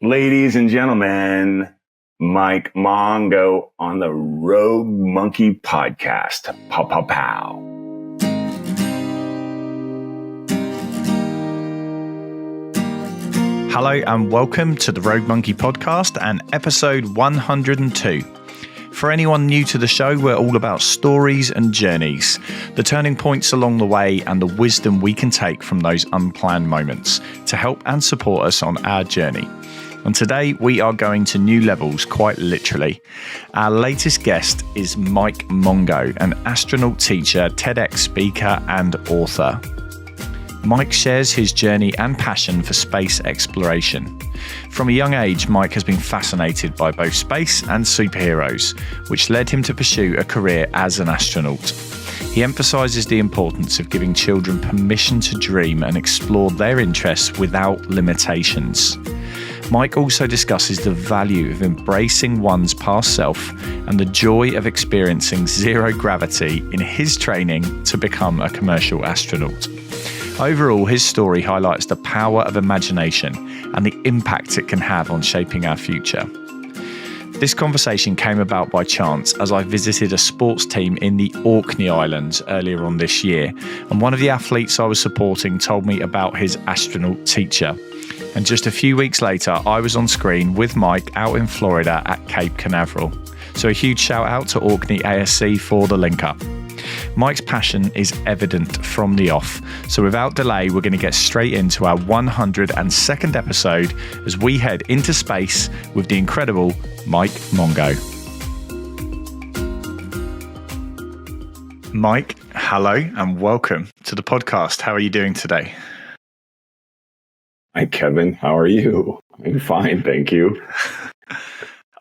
Ladies and gentlemen, Mike Mongo on the Rogue Monkey Podcast. Pow, pow, pow. Hello and welcome to the Rogue Monkey Podcast and episode 102. For anyone new to the show, we're all about stories and journeys, the turning points along the way and the wisdom we can take from those unplanned moments to help and support us on our journey. And today we are going to new levels, quite literally. Our latest guest is Mike Mongo, an astronaut teacher, TEDx speaker and author. Mike shares his journey and passion for space exploration. From a young age, Mike has been fascinated by both space and superheroes, which led him to pursue a career as an astronaut. He emphasises the importance of giving children permission to dream and explore their interests without limitations. Mike also discusses the value of embracing one's past self and the joy of experiencing zero gravity in his training to become a commercial astronaut. Overall, his story highlights the power of imagination and the impact it can have on shaping our future. This conversation came about by chance as I visited a sports team in the Orkney Islands earlier on this year, and one of the athletes I was supporting told me about his astronaut teacher. And just a few weeks later, I was on screen with Mike out in Florida at Cape Canaveral. So a huge shout out to Orkney ASC for the link up. Mike's passion is evident from the off. So without delay, we're going to get straight into our 102nd episode as we head into space with the incredible Mike Mongo. Mike, hello and welcome to the podcast. How are you doing today? Hi, Kevin. How are you? I'm fine, thank you.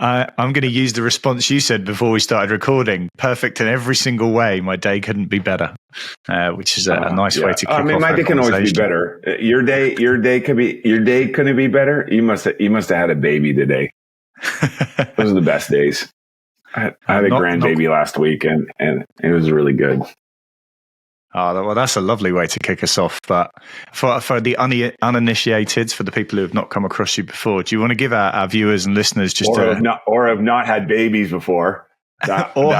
I'm going to use the response you said before we started recording. Perfect in every single way. My day couldn't be better, which is a nice way to kick off. My day can always be better. Your day couldn't be better. You must have had a baby today. Those are the best days. I had a grandbaby last week, and it was really good. Oh, well, that's a lovely way to kick us off. But for the uninitiated, for the people who have not come across you before, do you want to give our viewers and listeners have not had babies before? That one.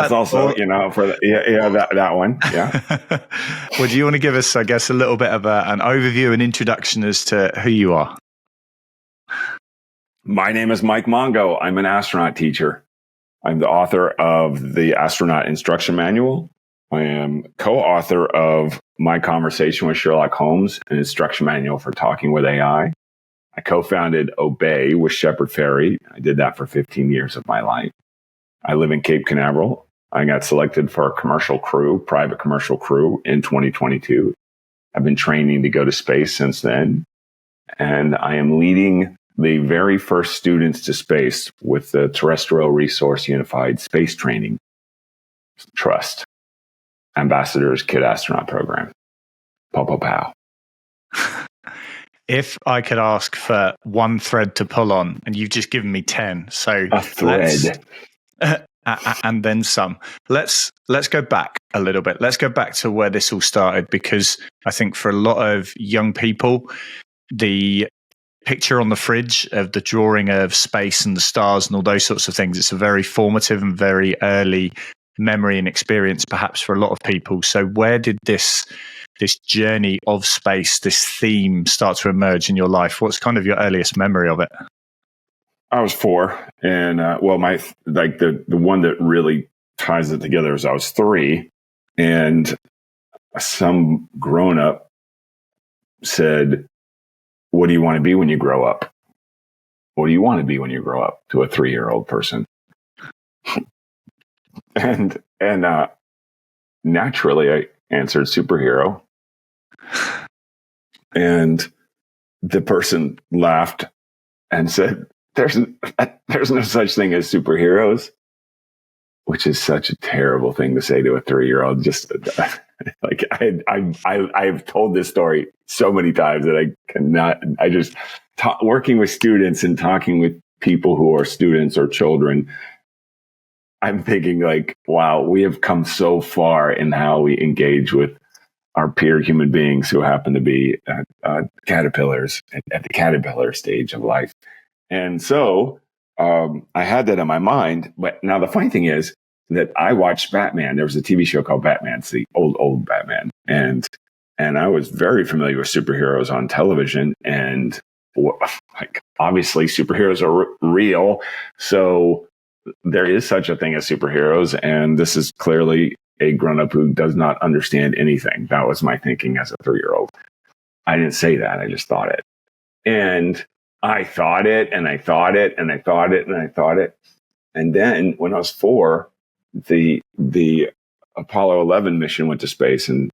Yeah. Well, do you want to give us, I guess, a little bit of an overview and introduction as to who you are? My name is Mike Mongo. I'm an astronaut teacher. I'm the author of the Astronaut Instruction Manual. I am co-author of My Conversation with Sherlock Holmes, an instruction manual for talking with AI. I co-founded Obey with Shepard Fairey. I did that for 15 years of my life. I live in Cape Canaveral. I got selected for a private commercial crew in 2022. I've been training to go to space since then. And I am leading the very first students to space with the Terrestrial Resource Unified Space Training Trust. Ambassador's Kid Astronaut Program. Pow, pow, pow. If I could ask for one thread to pull on, and you've just given me 10, so a thread, and then some. Let's go back a little bit. Let's go back to where this all started, because I think for a lot of young people, the picture on the fridge of the drawing of space and the stars and all those sorts of things, it's a very formative and very early memory and experience perhaps for a lot of people. So where did this journey of space, this theme start to emerge in your life? What's kind of your earliest memory of it? I was 4, and the one that really ties it together is I was 3, and some grown up said, "What do you want to be when you grow up? What do you want to be when you grow up?" to a 3-year-old person. And naturally, I answered superhero. And the person laughed and said, "There's no such thing as superheroes," which is such a terrible thing to say to a 3-year-old. Just like I've told this story so many times that I cannot. Working with students and talking with people who are students or children, I'm thinking like, wow, we have come so far in how we engage with our peer human beings who happen to be caterpillars at the caterpillar stage of life. And so I had that in my mind. But now the funny thing is that I watched Batman. There was a TV show called Batman. It's the old Batman. And I was very familiar with superheroes on television. And like, obviously superheroes are real. So there is such a thing as superheroes. And this is clearly a grown-up who does not understand anything. That was my thinking as a 3-year-old. I didn't say that. I just thought it. And I thought it, and I thought it, and I thought it, and I thought it. And then when I was 4, the Apollo 11 mission went to space, and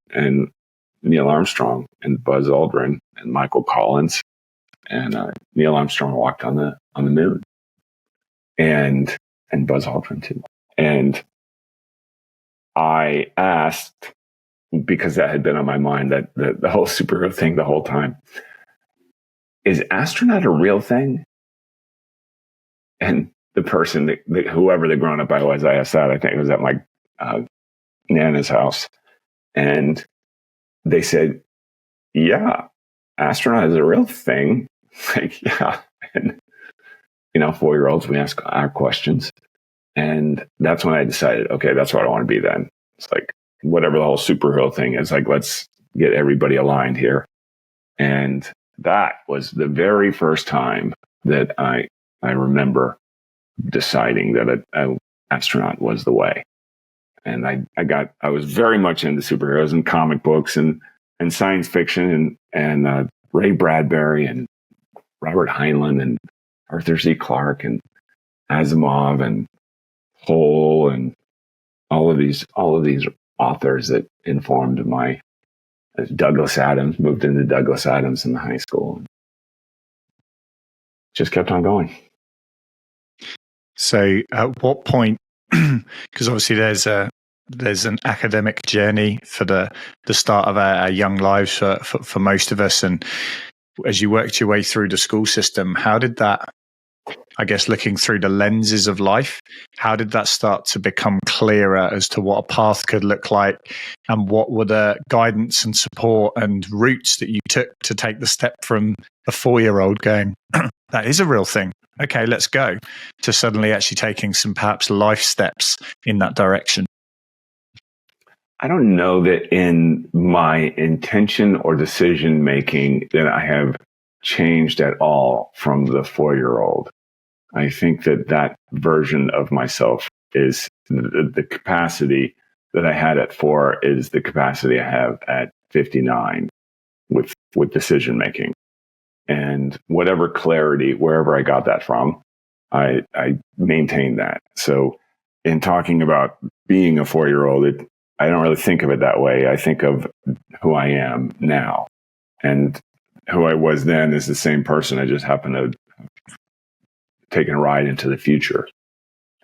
Neil Armstrong and Buzz Aldrin and Michael Collins and Neil Armstrong walked on the moon, and Buzz Aldrin too. And I asked, because that had been on my mind, that the whole superhero thing the whole time, is astronaut a real thing? And the person, whoever the grown up I was, I asked that. I think it was at my Nana's house, and they said, "Yeah, astronaut is a real thing." Like, yeah, and 4-year-olds, we ask our questions, and that's when I decided, okay, that's what I want to be. Then it's like, whatever the whole superhero thing is, like, let's get everybody aligned here. And that was the very first time that I remember deciding that an astronaut was the way. And I was very much into superheroes and comic books and science fiction and Ray Bradbury and Robert Heinlein and Arthur C. Clarke and Asimov and Pohl and all of these authors that informed my Douglas Adams. Moved into Douglas Adams in high school. Just kept on going. So at what point, because obviously there's an academic journey for the start of our young lives for most of us. And as you worked your way through the school system, how did that, I guess, looking through the lenses of life, how did that start to become clearer as to what a path could look like, and what were the guidance and support and routes that you took to take the step from a 4-year-old going, that is a real thing, okay, let's go, to suddenly actually taking some perhaps life steps in that direction? I don't know that in my intention or decision making that I have changed at all from the 4-year-old. I think that version of myself is the capacity that I had at 4 is the capacity I have at 59 with decision making. And whatever clarity, wherever I got that from, I maintain that. So in talking about being a 4-year-old, I don't really think of it that way. I think of who I am now. And who I was then is the same person. I just happen to taking a ride into the future.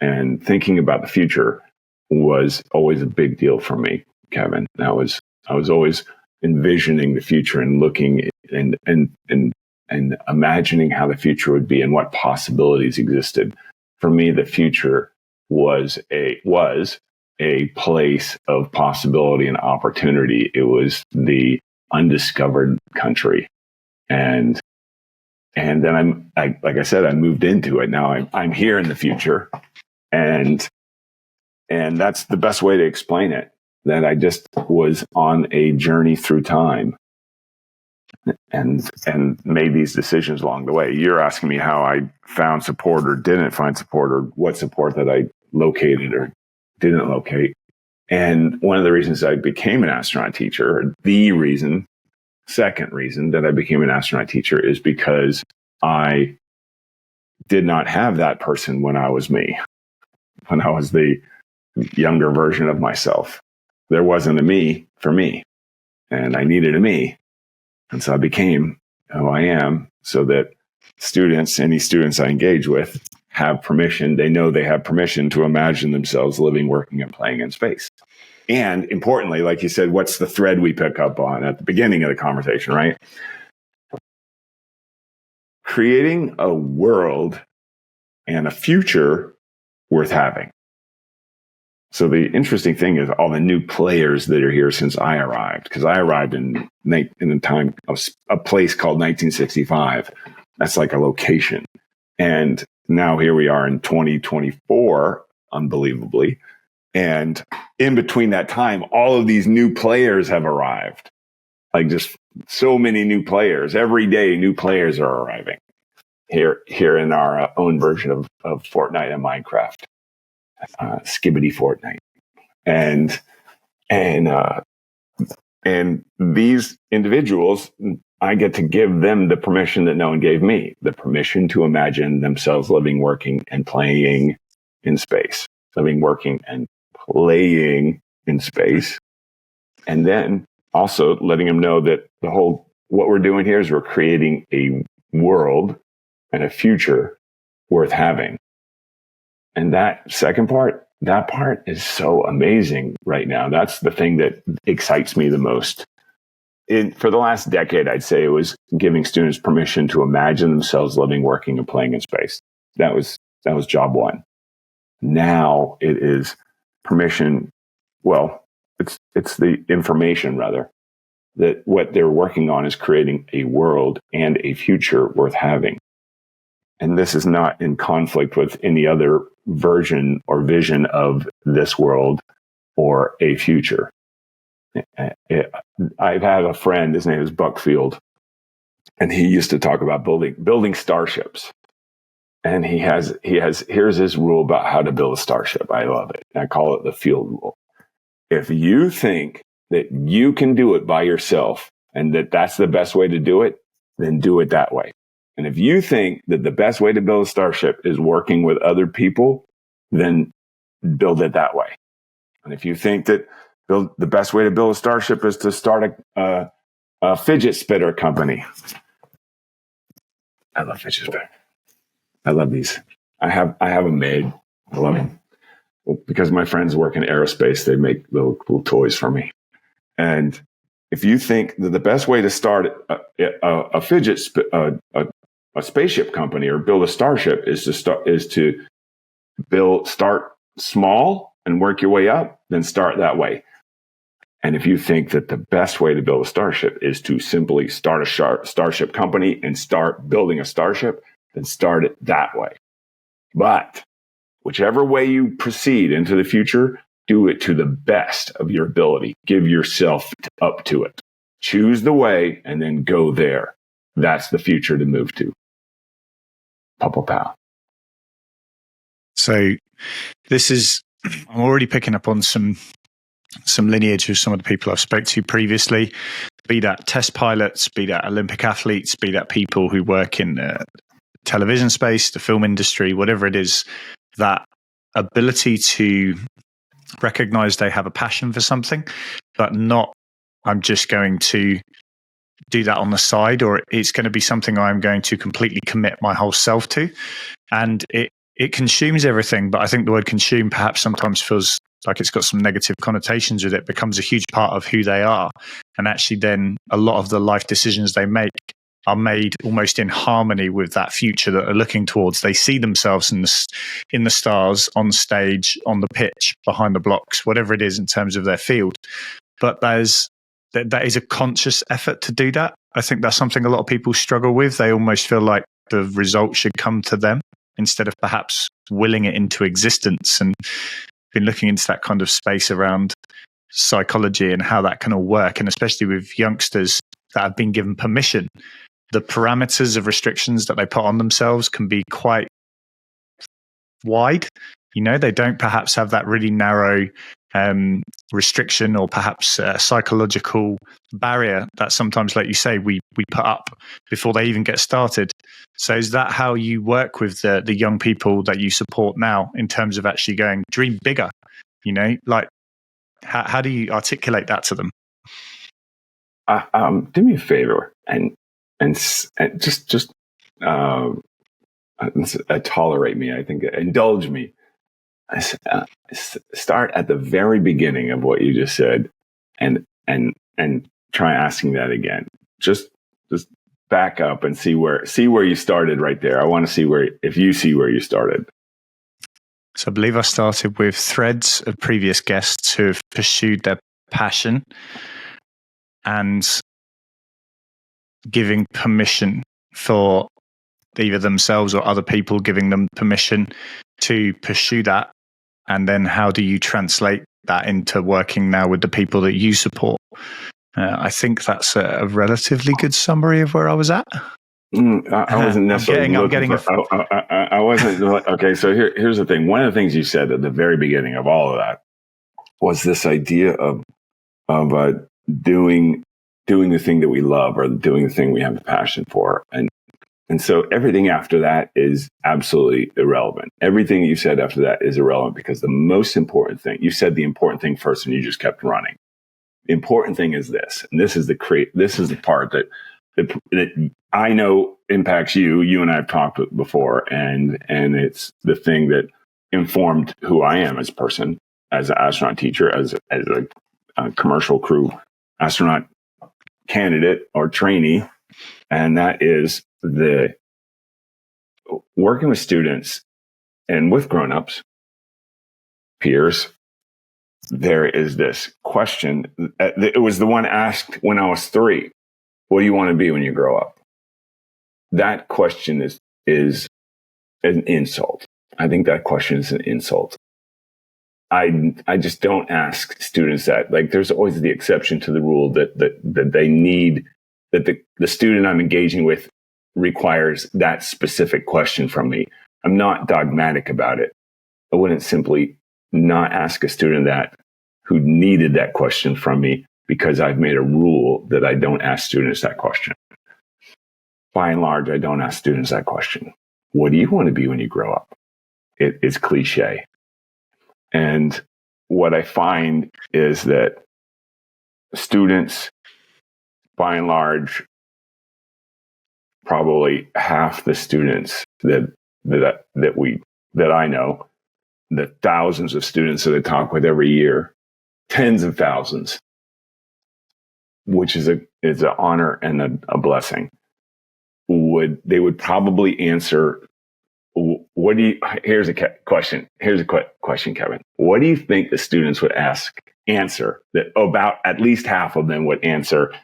And thinking about the future was always a big deal for me, Kevin. I was always envisioning the future and looking and imagining how the future would be and what possibilities existed. For me, the future was a place of possibility and opportunity. It was the undiscovered country. And then like I said, I moved into it. Now I'm here in the future, and that's the best way to explain it. That I just was on a journey through time, and made these decisions along the way. You're asking me how I found support or didn't find support, or what support that I located or didn't locate. And one of the reasons I became an astronaut teacher, or the second reason that I became an astronaut teacher, is because I did not have that person when I was me, when I was the younger version of myself. There wasn't a me for me, and I needed a me. And so I became who I am, so that any students I engage with have permission. They know they have permission to imagine themselves living, working, and playing in space. And importantly, like you said, what's the thread we pick up on at the beginning of the conversation, right? Creating a world and a future worth having. So the interesting thing is all the new players that are here since I arrived, because I arrived in a time of a place called 1965. That's like a location. And now here we are in 2024, unbelievably. And in between that time, all of these new players have arrived. Like just so many new players. Every day, new players are arriving here in our own version of Fortnite and Minecraft, Skibbity Fortnite. And these individuals, I get to give them the permission that no one gave me, the permission to imagine themselves living, working, and playing in space, living, working, and playing in space. And then also letting them know that what we're doing here is we're creating a world and a future worth having. And that second part, that part is so amazing right now. That's the thing that excites me the most. For the last decade, I'd say it was giving students permission to imagine themselves living, working, and playing in space. That was job one. Now it is permission. Well, it's the information rather that what they're working on is creating a world and a future worth having. And this is not in conflict with any other version or vision of this world or a future. I've had a friend, his name is Buckfield, and he used to talk about building starships. And here's his rule about how to build a starship. I love it. I call it the field rule. If you think that you can do it by yourself and that that's the best way to do it, then do it that way. And if you think that the best way to build a starship is working with other people, then build it that way. And if you think that the best way to build a starship is to start a fidget spinner company. I love fidget spinner. I love these. I have them made. I love them. Because my friends work in aerospace, they make little cool toys for me. And if you think that the best way to start a spaceship company or build a starship is to start small and work your way up, then start that way. And if you think that the best way to build a starship is to simply start a starship company and start building a starship, then start it that way. But whichever way you proceed into the future, do it to the best of your ability. Give yourself up to it. Choose the way and then go there. That's the future to move to. Pow. So this is, I'm already picking up on some lineage of some of the people I've spoke to previously, be that test pilots, be that Olympic athletes, be that people who work in the television space, the film industry, whatever it is, that ability to recognize they have a passion for something, but not, I'm just going to do that on the side, or it's going to be something I'm going to completely commit my whole self to. And it consumes everything, but I think the word consume perhaps sometimes feels like it's got some negative connotations with it, becomes a huge part of who they are. And actually then a lot of the life decisions they make are made almost in harmony with that future that they're looking towards. They see themselves in the stars, on stage, on the pitch, behind the blocks, whatever it is in terms of their field. But that is a conscious effort to do that. I think that's something a lot of people struggle with. They almost feel like the result should come to them instead of perhaps willing it into existence, and been looking into that kind of space around psychology and how that can all work. And especially with youngsters that have been given permission, the parameters of restrictions that they put on themselves can be quite wide. They don't perhaps have that really narrow restriction or perhaps a psychological barrier that sometimes, like you say, we put up before they even get started. So is that how you work with the young people that you support now in terms of actually going dream bigger? Like how do you articulate that to them? Do me a favor and just tolerate me. I think indulge me. Start at the very beginning of what you just said, and try asking that again. Just back up and see where you started right there. I want to see if you see where you started. So I believe I started with threads of previous guests who have pursued their passion and giving permission for either themselves or other people giving them permission to pursue that? And then how do you translate that into working now with the people that you support? I think that's a relatively good summary of where I was at. I wasn't necessarily I wasn't. Okay, so here's the thing. One of the things you said at the very beginning of all of that was this idea of doing the thing that we love, or doing the thing we have the passion for, and so everything after that is absolutely irrelevant. Everything you said after that is irrelevant, because the most important thing, you said the important thing first and you just kept running. The important thing is this, and this is the part that I know impacts you. You and I have talked before, and it's the thing that informed who I am as a person, as an astronaut teacher, as a commercial crew astronaut candidate or trainee, and that is the working with students and with grown-ups, peers. There is this question. It was the one asked when I was 3. What do you want to be when you grow up? That question is an insult. I think that question is an insult. I just don't ask students that. Like, there's always the exception to the rule that they need, that the student I'm engaging with requires that specific question from me. I'm not dogmatic about it. I wouldn't simply not ask a student that who needed that question from me, because I've made a rule that I don't ask students that question. By and large, I don't ask students that question. What do you want to be when you grow up? It is cliche. And what I find is that students, by and large, probably half the students that I know, the thousands of students that I talk with every year, tens of thousands, which is an honor and a blessing, they would probably answer, here's a question. Here's a question, Kevin. What do you think the students would answer that about at least half of them would answer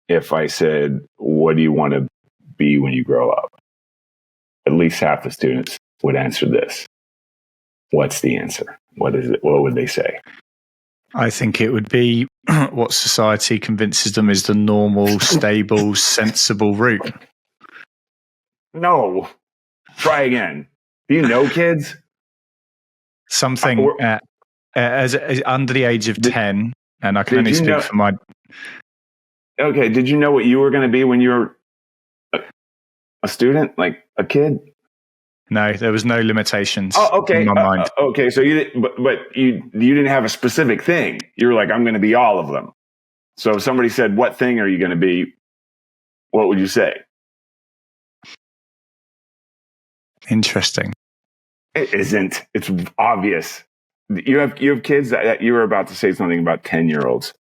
if I said, what do you want to be when you grow up? At least half the students would answer this. What's the answer? What is it? What would they say? I think it would be what society convinces them is the normal, stable, sensible route. No. Try again. Do you know kids? Something as under the age of 10, and I can only speak for my... Okay, did you know what you were going to be when you were a student, like a kid? No, there was no limitations. Oh, okay. In my mind. Okay, so you didn't have a specific thing. You were like, I'm going to be all of them. So if somebody said, what thing are you going to be? What would you say? Interesting. It isn't. It's obvious. You have kids that you were about to say something about 10-year-olds.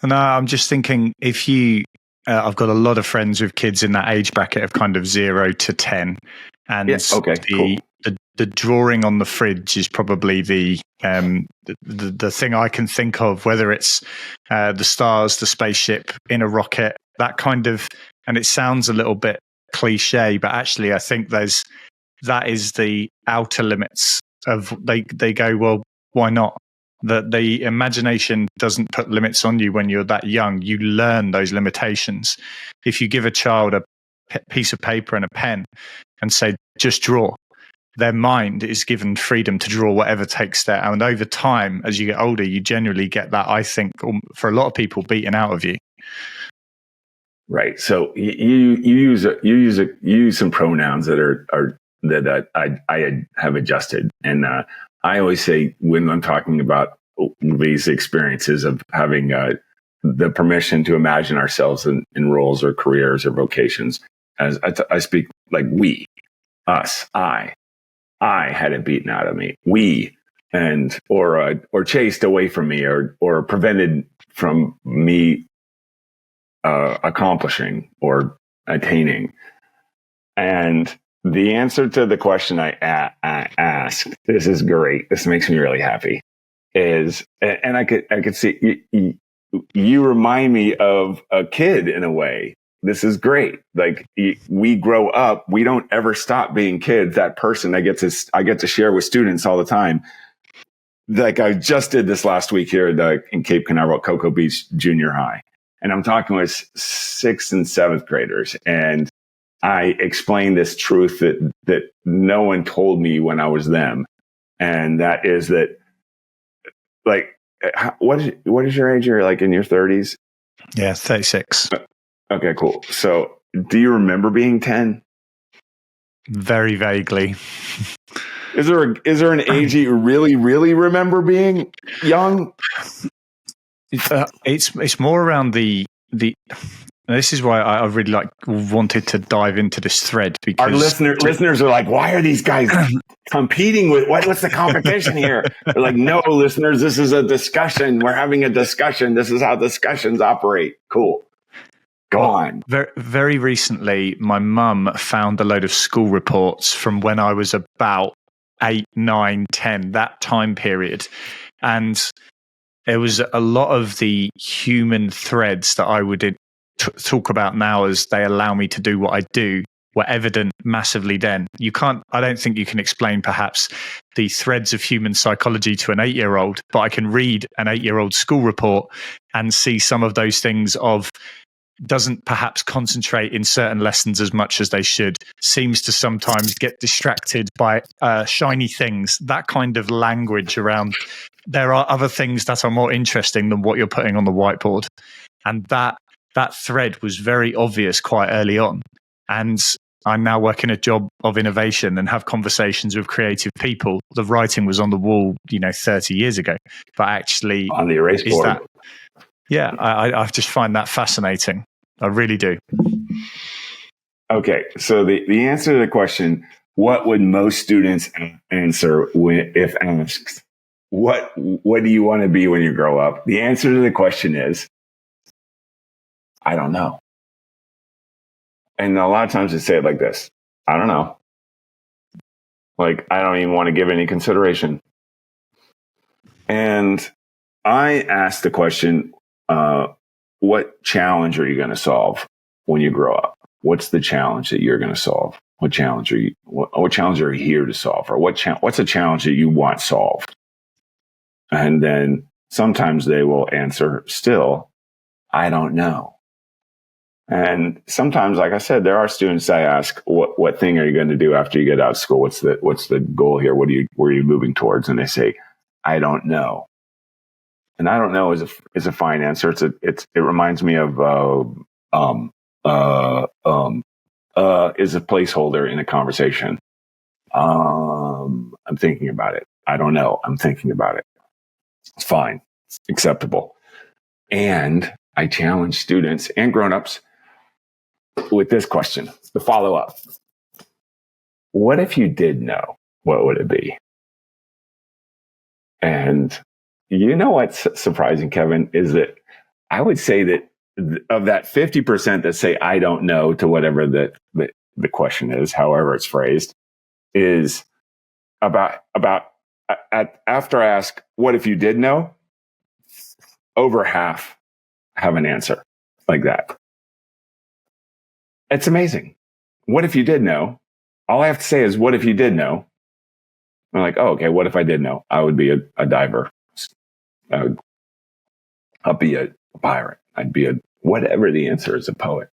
No, I'm just thinking if you, I've got a lot of friends with kids in that age bracket of kind of 0 to 10. And the drawing on the fridge is probably the thing I can think of, whether it's the stars, the spaceship in a rocket, that kind of, and it sounds a little bit cliche, but actually I think that is the outer limits of, they go, well, why not? The imagination doesn't put limits on you when you're that young. You learn those limitations. If you give a child a piece of paper and a pen and say, just draw, their mind is given freedom to draw whatever takes there. And over time, as you get older, you generally get that, I think, for a lot of people, beaten out of you. Right. So you use some pronouns that I have adjusted, and I always say when I'm talking about these experiences of having the permission to imagine ourselves in roles or careers or vocations, as I speak like we, us, I had it beaten out of me, we, and or chased away from me, or prevented from me accomplishing or attaining. And the answer to the question I asked, this is great, this makes me really happy, is, and I could see you remind me of a kid in a way. this is great. Like we grow up, we don't ever stop being kids. That person I get to share with students all the time. Like I just did this last week here in Cape Canaveral, Cocoa Beach Junior High. And I'm talking with 6th and 7th graders. And I explained this truth that no one told me when I was them. And that is that, like, what is your age? You're like in your 30s? Yeah, 36. Okay, cool. So do you remember being 10? Very vaguely. Is there an age you really, really remember being young? It's more around the. This is why I really wanted to dive into this thread, because our listeners are like, why are these guys competing with what's the competition here? They're like, no, listeners, this is a discussion. We're having a discussion. This is how discussions operate. Cool. Go on. Very, very recently, my mum found a load of school reports from when I was about 8, 9, 10, that time period. And there was a lot of the human threads that I would talk about now as they allow me to do what I do were evident massively then. I don't think you can explain perhaps the threads of human psychology to an 8-year-old, but I can read an 8-year-old school report and see some of those things doesn't perhaps concentrate in certain lessons as much as they should, seems to sometimes get distracted by shiny things, that kind of language around there are other things that are more interesting than what you're putting on the whiteboard. And that thread was very obvious quite early on. And I now work in a job of innovation and have conversations with creative people. The writing was on the wall, 30 years ago, but actually on the erase board. I just find that fascinating. I really do. Okay, so the answer to the question, what would most students answer if asked, what do you want to be when you grow up? The answer to the question is, I don't know. And a lot of times they say it like this, I don't know. Like, I don't even want to give any consideration. And I asked the question, what challenge are you going to solve when you grow up? What's the challenge that you're going to solve? What challenge are you here to solve? Or what's a challenge that you want solved? And then sometimes they will answer still, I don't know. And sometimes, like I said, there are students I ask, what thing are you going to do after you get out of school? What's the goal here? Where are you moving towards? And they say, I don't know. And I don't know is a fine answer. It reminds me of is a placeholder in a conversation. I'm thinking about it. I don't know. I'm thinking about it. It's fine. It's acceptable. And I challenge students and grown-ups with this question, the follow-up. What if you did know? What would it be? And you know what's surprising, Kevin, is that I would say that of that 50% that say, I don't know to whatever the question is, however it's phrased, is about after I ask, what if you did know? Over half have an answer like that. It's amazing. What if you did know? All I have to say is, what if you did know? I'm like, oh, okay, what if I did know? I would be a diver. I'd be a pirate. I'd be whatever the answer is, a poet.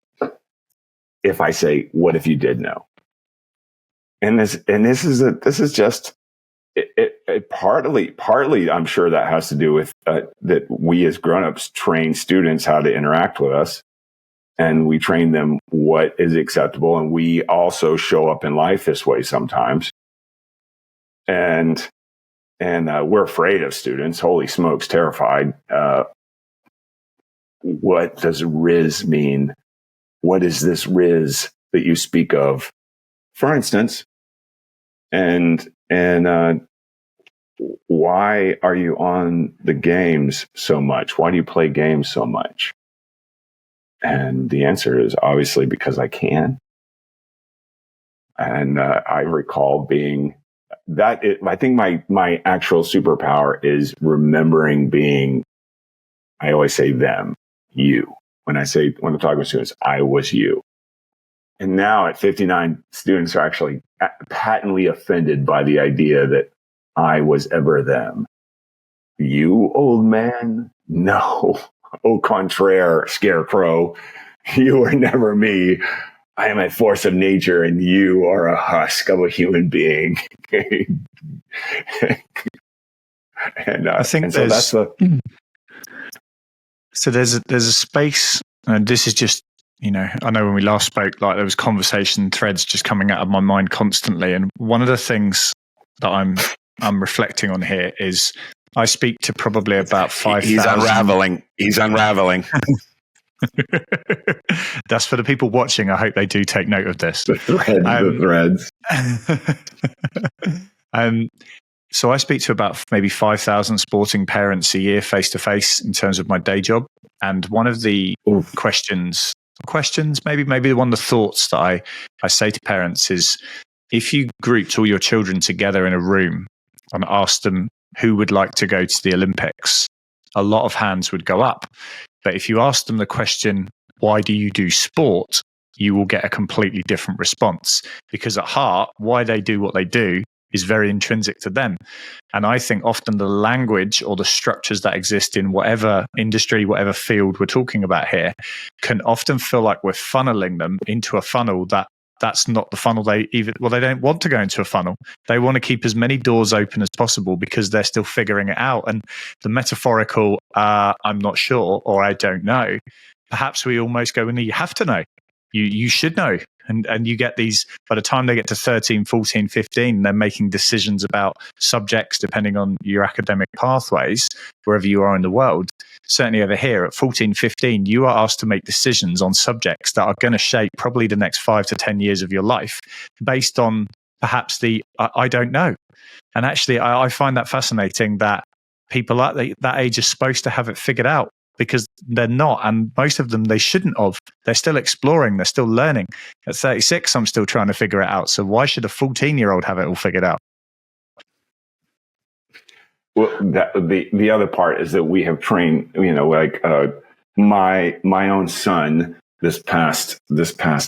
If I say, what if you did know? And this is just it partly, I'm sure that has to do with that we as grown-ups train students how to interact with us. And we train them what is acceptable. And we also show up in life this way sometimes. And we're afraid of students. Holy smokes, terrified. What does Riz mean? What is this Riz that you speak of? For instance, and why are you on the games so much? Why do you play games so much? And the answer is obviously because I can. And I recall being I think my actual superpower is remembering being, I always say them, you. when I'm talking to students, I was you. And now at 59, students are actually patently offended by the idea that I was ever them. You, old man? No. Au contraire, scarecrow. You were never me. I am a force of nature, and you are a husk of a human being. I think there's a space, and this is just, I know when we last spoke, like there was conversation threads just coming out of my mind constantly, and one of the things that I'm reflecting on here is I speak to probably about 5,000. He's unraveling. That's for the people watching. I hope they do take note of this. The threads. So I speak to about maybe 5,000 sporting parents a year face to face in terms of my day job. And one of the questions, maybe one of the thoughts that I say to parents is, if you grouped all your children together in a room and asked them who would like to go to the Olympics, a lot of hands would go up. But if you ask them the question, why do you do sport? You will get a completely different response, because at heart, why they do what they do is very intrinsic to them. And I think often the language or the structures that exist in whatever industry, whatever field we're talking about here, can often feel like we're funneling them into a funnel that's not the funnel they don't want to go into a funnel. They want to keep as many doors open as possible because they're still figuring it out. And the metaphorical, I'm not sure, or I don't know, perhaps we almost go, you have to know. You should know. And you get these, by the time they get to 13, 14, 15, they're making decisions about subjects depending on your academic pathways, wherever you are in the world. Certainly over here at 14, 15, you are asked to make decisions on subjects that are going to shape probably the next 5 to 10 years of your life based on perhaps the I don't know. And actually, I find that fascinating that people at that age are supposed to have it figured out, because they're not. And most of them, they shouldn't have. They're still exploring. They're still learning. At 36, I'm still trying to figure it out. So why should a 14-year-old have it all figured out? Well, the other part is that we have trained, my own son this past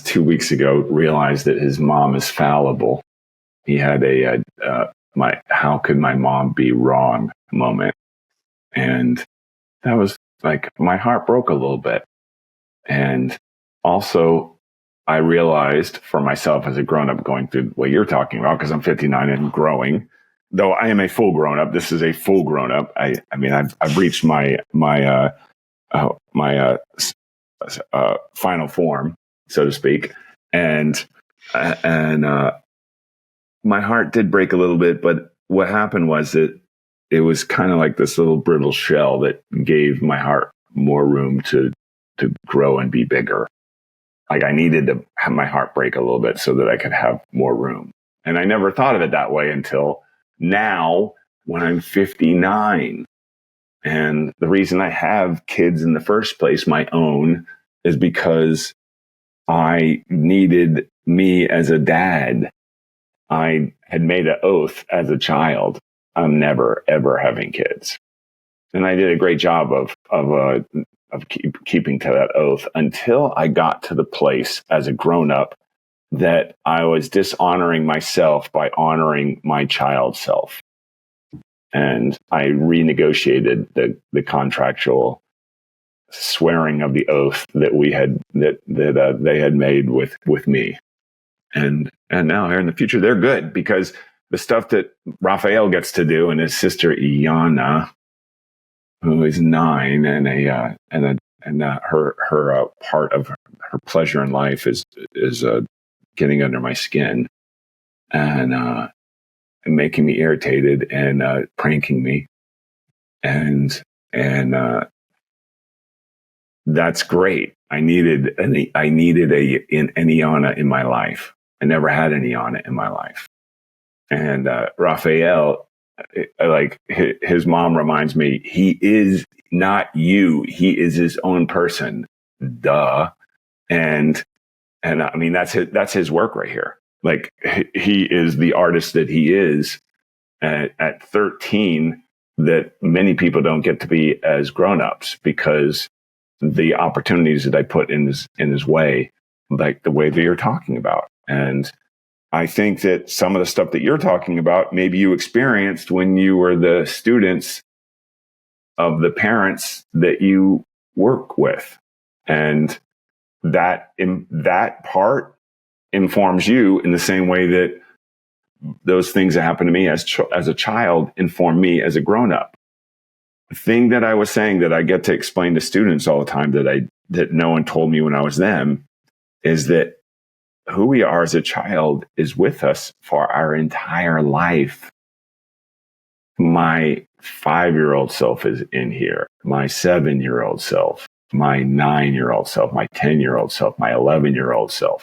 2 weeks ago realized that his mom is fallible. He had how could my mom be wrong moment. And that was like, my heart broke a little bit. And also I realized for myself as a grown up going through what you're talking about, because I'm 59 and growing, though I am a full grown up. This is a full grown up. I mean, I've reached my final form, so to speak. And my heart did break a little bit, but what happened was that it was kind of like this little brittle shell that gave my heart more room to grow and be bigger. Like I needed to have my heart break a little bit so that I could have more room. And I never thought of it that way until now when I'm 59. And the reason I have kids in the first place, my own, is because I needed me as a dad. I had made an oath as a child. I'm never, ever having kids. And I did a great job of keeping to that oath until I got to the place as a grown up that I was dishonoring myself by honoring my child self. And I renegotiated the contractual swearing of the oath that we had, that they had made with me. And now here in the future, they're good, because the stuff that Raphael gets to do and his sister Iana, who is 9, and her part of her pleasure in life is getting under my skin and making me irritated and pranking me, and that's great. I needed an Iana in my life. I never had an Iana in my life. And Raphael, like his mom reminds me, he is not you. He is his own person. Duh. And I mean, that's his work right here. Like he is the artist that he is at 13, that many people don't get to be as grown-ups, because the opportunities that I put in his way, like the way that you're talking about. And I think that some of the stuff that you're talking about, maybe you experienced when you were the students of the parents that you work with. And that part informs you in the same way that those things that happened to me as a child inform me as a grown up. The thing that I was saying that I get to explain to students all the time that no one told me when I was them is that who we are as a child is with us for our entire life. My 5-year-old self is in here. My 7-year-old self, my 9-year-old self, my 10-year-old self, my 11-year-old self.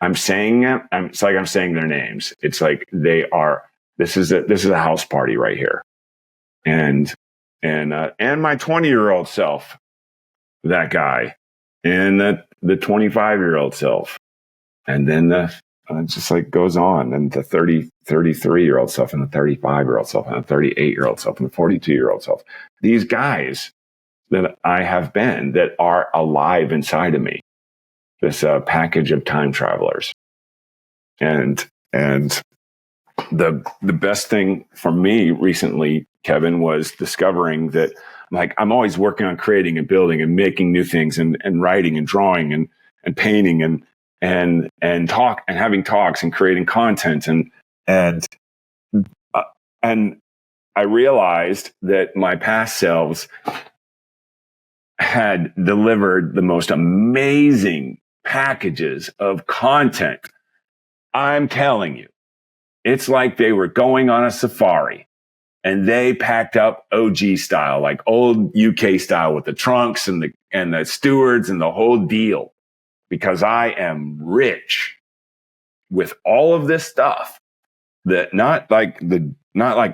I'm saying it. It's like I'm saying their names. It's like they are. This is a house party right here, and my 20-year-old self, that guy, and the 25-year-old self, and then it just like goes on, and the 33-year-old self, and the 35-year-old self, and the 38-year-old self, and the 42-year-old self. These guys that I have been that are alive inside of me. This package of time travelers, and the best thing for me recently, Kevin, was discovering that I'm always working on creating and building and making new things and writing and drawing and painting and having talks and creating content and I realized that my past selves had delivered the most amazing packages of content. I'm telling you, it's like they were going on a safari and they packed up OG style, like old UK style with the trunks and the stewards and the whole deal, because I am rich with all of this stuff that not like the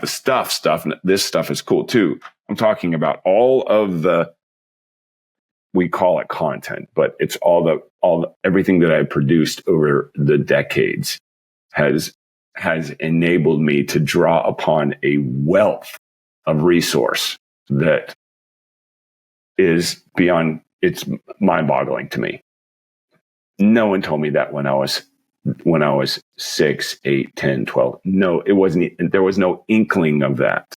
stuff. This stuff is cool too. I'm talking about all of we call it content, but it's everything that I produced over the decades has enabled me to draw upon a wealth of resource that is beyond, it's mind-boggling to me. No one told me that when I was 6, 8, 10, 12. No, it wasn't. There was no inkling of that.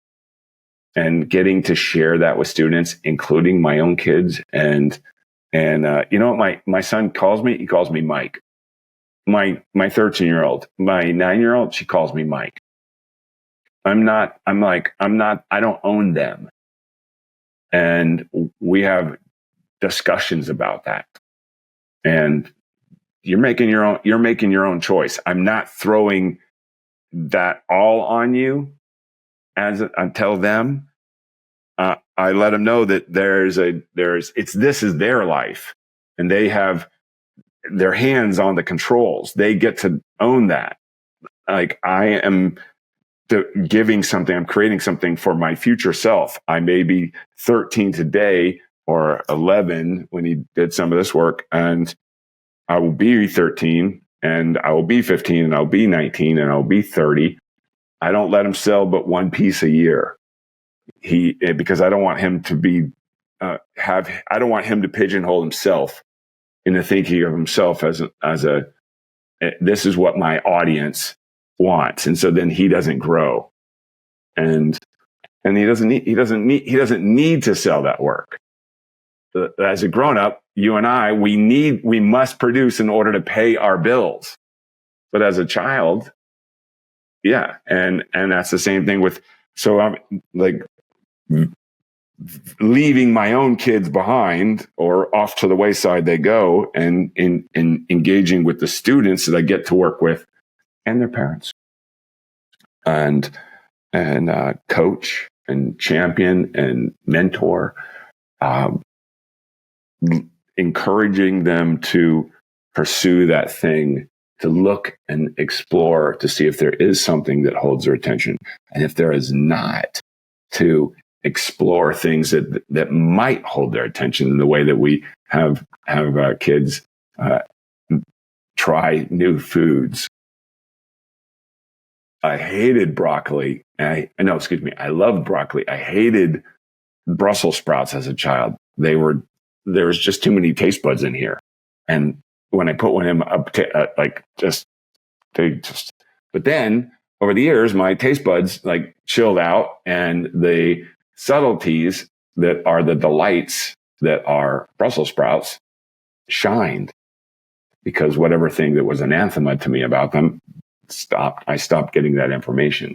And getting to share that with students, including my own kids, and you know what my son calls me? He calls me Mike. My 13-year-old, my 9-year-old, she calls me Mike. I don't own them. And we have discussions about that. And you're making your own choice. I'm not throwing that all on you I tell them. I let them know that this is their life, and they have their hands on the controls. They get to own that. Like I am giving something, I'm creating something for my future self. I may be 13 today or 11 when he did some of this work, and I will be 13 and I will be 15 and I'll be 19 and I'll be 30. I don't let him sell but one piece a year. Because I don't want him to be I don't want him to pigeonhole himself into thinking of himself as this is what my audience wants, and so then he doesn't grow, and he doesn't need to sell that work. As a grown up, you and I, we must produce in order to pay our bills. But as a child, yeah, and that's the same thing with. So I'm like leaving my own kids behind, or off to the wayside they go, and in engaging with the students that I get to work with and their parents, and coach and champion and mentor, encouraging them to pursue that thing, to look and explore, to see if there is something that holds their attention, and if there is not, to explore things that might hold their attention in the way that we have kids try new foods. I hated broccoli. I loved broccoli. I hated Brussels sprouts as a child. They were there's just too many taste buds in here. And when I put one in up to but then over the years, my taste buds like chilled out, and the subtleties that are the delights that are Brussels sprouts shined, because whatever thing that was anathema to me about them stopped. I stopped getting that information.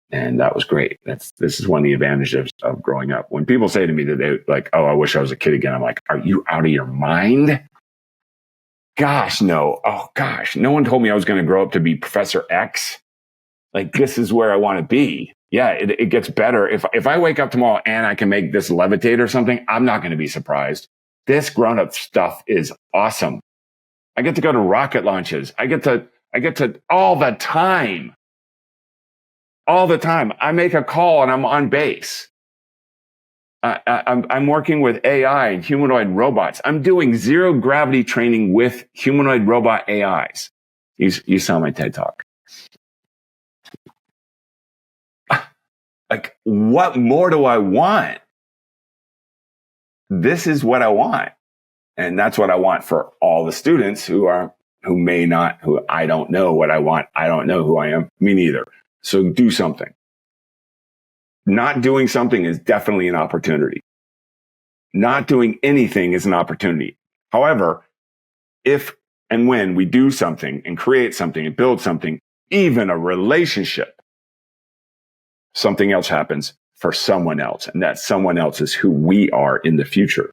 And that was great. This is one of the advantages of growing up. When people say to me that they like, oh, I wish I was a kid again, I'm like, are you out of your mind? Gosh, no. Oh, gosh. No one told me I was going to grow up to be Professor X. Like, this is where I want to be. Yeah, it gets better. If I wake up tomorrow and I can make this levitate or something, I'm not going to be surprised. This grown-up stuff is awesome. I get to go to rocket launches. I get to all the time. All the time. I make a call and I'm on base. I'm working with AI and humanoid robots. I'm doing zero gravity training with humanoid robot AIs. You saw my TED Talk. Like, what more do I want? This is what I want. And that's what I want for all the students who I don't know what I want. I don't know who I am. Me neither. So do something. Not doing something is definitely an opportunity. Not doing anything is an opportunity. However, if and when we do something and create something and build something, even a relationship, something else happens for someone else. And that someone else is who we are in the future.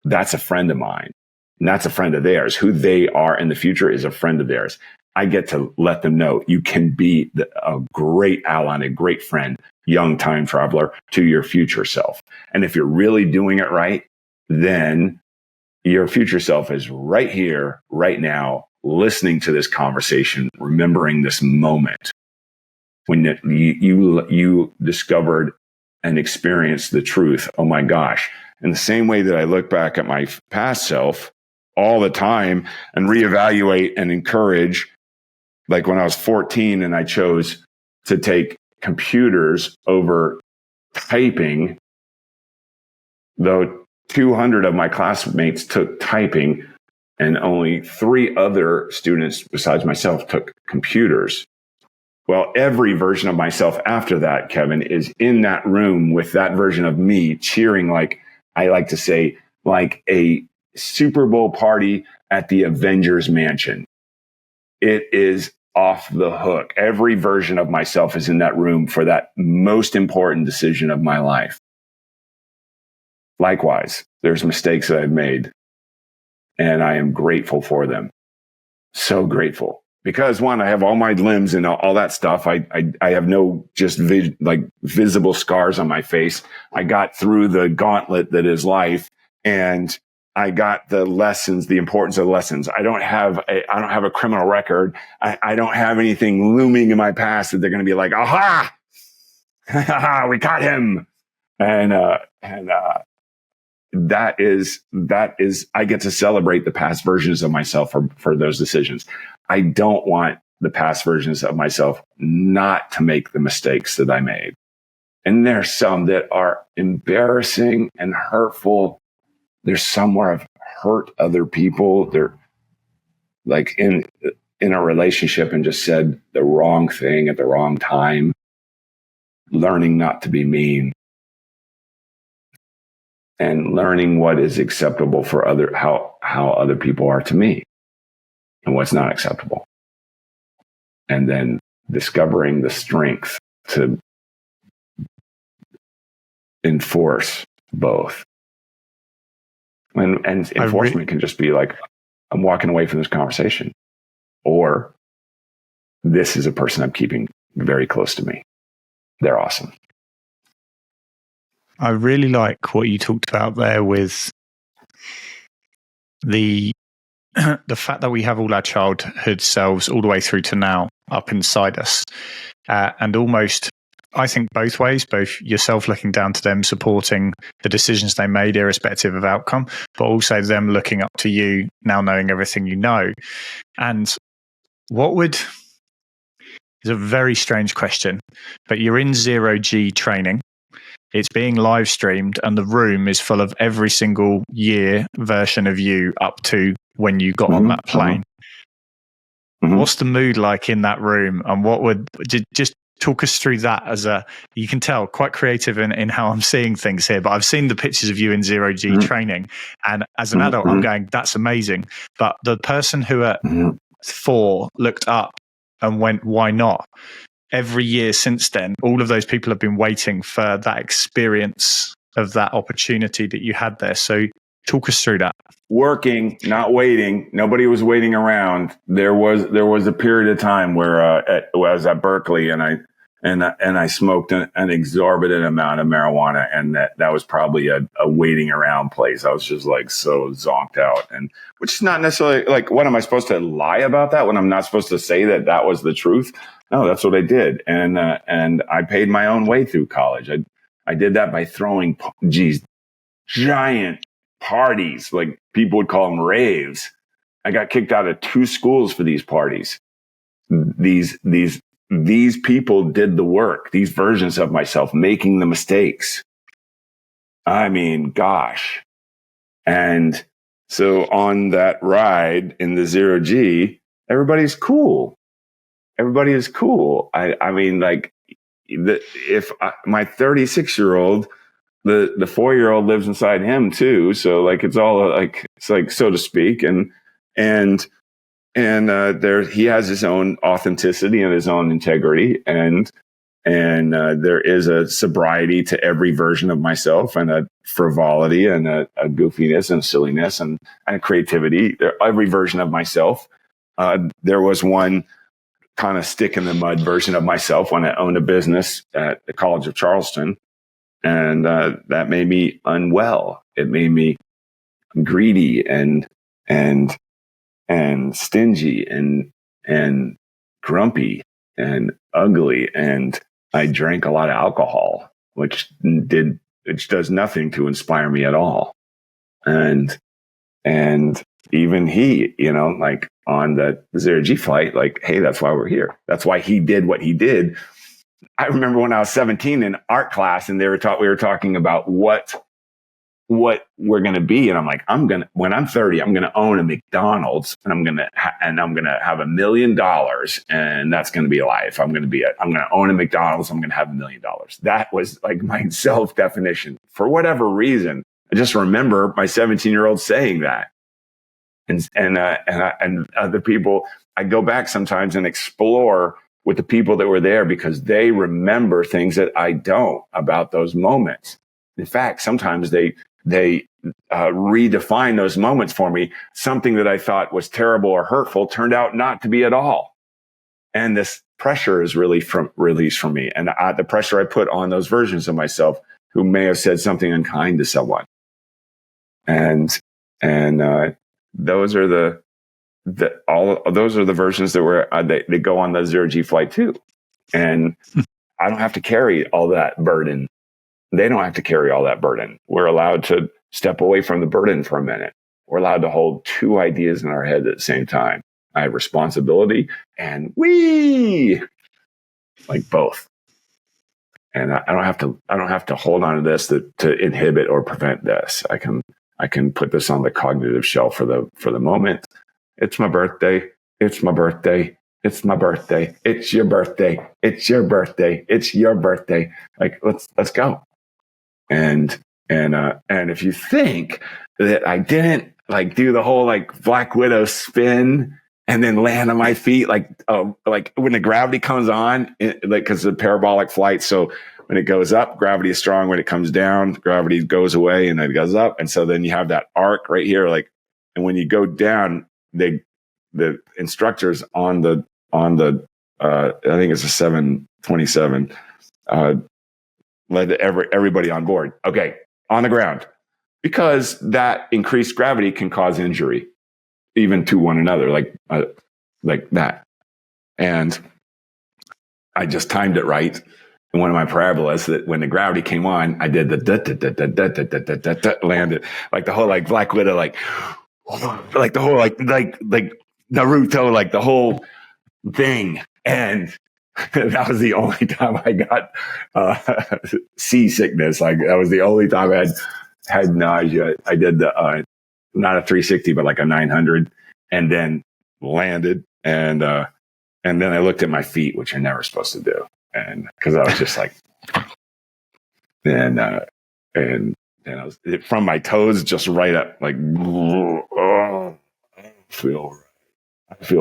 That's a friend of mine. And that's a friend of theirs. Who they are in the future is a friend of theirs. I get to let them know you can be a great ally, a great friend, young time traveler to your future self. And if you're really doing it right, then your future self is right here, right now, listening to this conversation, remembering this moment when you discovered and experienced the truth. Oh my gosh. In the same way that I look back at my past self all the time and reevaluate and encourage, like when I was 14 and I chose to take computers over typing, though 200 of my classmates took typing and only 3 other students besides myself took computers. Well, every version of myself after that, Kevin, is in that room with that version of me cheering, like I like to say, like a Super Bowl party at the Avengers Mansion. It is off the hook. Every version of myself is in that room for that most important decision of my life. Likewise, there's mistakes that I've made, and I am grateful for them. So grateful. Because one, I have all my limbs and all that stuff. I have no just visible scars on my face. I got through the gauntlet that is life, and I got the lessons, the importance of the lessons. I don't have a criminal record. I don't have anything looming in my past that they're going to be like, aha, we caught him. And that is, I get to celebrate the past versions of myself for those decisions. I don't want the past versions of myself not to make the mistakes that I made. And there's some that are embarrassing and hurtful. There's some where I've hurt other people. They're like in a relationship and just said the wrong thing at the wrong time. Learning not to be mean. And learning what is acceptable for how other people are to me and what's not acceptable. And then discovering the strength to enforce both. And enforcement can just be like, I'm walking away from this conversation, or this is a person I'm keeping very close to me. They're awesome. I really like what you talked about there with the fact that we have all our childhood selves all the way through to now up inside us. And almost, I think both ways, both yourself looking down to them, supporting the decisions they made irrespective of outcome, but also them looking up to you now knowing everything you know. And it's a very strange question, but you're in 0G training. it's being live streamed, and the room is full of every single year version of you up to when you got on that plane. What's the mood like in that room, and what would just talk us through that? You can tell quite creative in how I'm seeing things here, but I've seen the pictures of you in zero G training, and as an adult I'm going, that's amazing. But the person who at 4 looked up and went, why not? Every year since then, all of those people have been waiting for that experience of that opportunity that you had there. So talk us through that. Working, not waiting. Nobody was waiting around. There was a period of time where I was at Berkeley, and I smoked an exorbitant amount of marijuana, and that was probably a waiting around place. I was just like so zonked out, and which is not necessarily like, what am I supposed to lie about that when I'm not supposed to say that was the truth? No, that's what I did, and I paid my own way through college. I did that by throwing giant parties, like people would call them raves. I got kicked out of 2 schools for these parties. These people did the work, these versions of myself making the mistakes. I mean, gosh. And so on that ride in the zero G, everybody's cool. Everybody is cool. I mean, like, if my 36-year-old, the 4-year-old lives inside him too. So like, it's all like, it's like, so to speak. And there, he has his own authenticity and his own integrity. And there is a sobriety to every version of myself, and a frivolity, and a goofiness and silliness and creativity. Every version of myself. There was one kind of stick in the mud version of myself when I owned a business at the College of Charleston. And that made me unwell. It made me greedy and stingy and grumpy and ugly. And I drank a lot of alcohol, which does nothing to inspire me at all. And even he, like on the zero G flight, like, hey, that's why we're here. That's why he did what he did. I remember when I was 17 in art class, and we were talking about what we're going to be. And I'm like, when I'm 30, I'm going to own a McDonald's, and I'm going to have $1 million, and that's going to be life. I'm going to own a McDonald's. I'm going to have $1 million. That was like my self definition. For whatever reason, I just remember my 17-year-old saying that. And other people, I go back sometimes and explore with the people that were there, because they remember things that I don't about those moments. In fact, sometimes they redefine those moments for me. Something that I thought was terrible or hurtful turned out not to be at all. And this pressure is really released from me. And the pressure I put on those versions of myself who may have said something unkind to someone. And those are those are the versions that they go on the zero G flight too. And I don't have to carry all that burden. They don't have to carry all that burden. We're allowed to step away from the burden for a minute. We're allowed to hold 2 ideas in our head at the same time. I have responsibility and like both. And I don't have to hold on to this to inhibit or prevent this. I can put this on the cognitive shelf for the moment. It's my birthday. It's my birthday. It's my birthday. It's your birthday. It's your birthday. It's your birthday. Like, let's go. And if you think that I didn't like do the whole like Black Widow spin and then land on my feet, like when the gravity comes on, because of the parabolic flight. So when it goes up, gravity is strong. When it comes down, gravity goes away and then it goes up. And so then you have that arc right here. Like, and when you go down, the instructors on the I think it's a 727 led everybody on board. Okay, on the ground, because that increased gravity can cause injury, even to one another, like that. And I just timed it right in one of my parabolas, that when the gravity came on, I did the landed like the whole like Black Widow, like the whole like Naruto, like the whole thing. And That was the only time I got seasickness. Like that was the only time I had nausea. I did the not a 360, but like a 900, and then landed, and then I looked at my feet, which you're never supposed to do, and because I was just like, and I was from my toes just right up, like, oh, I feel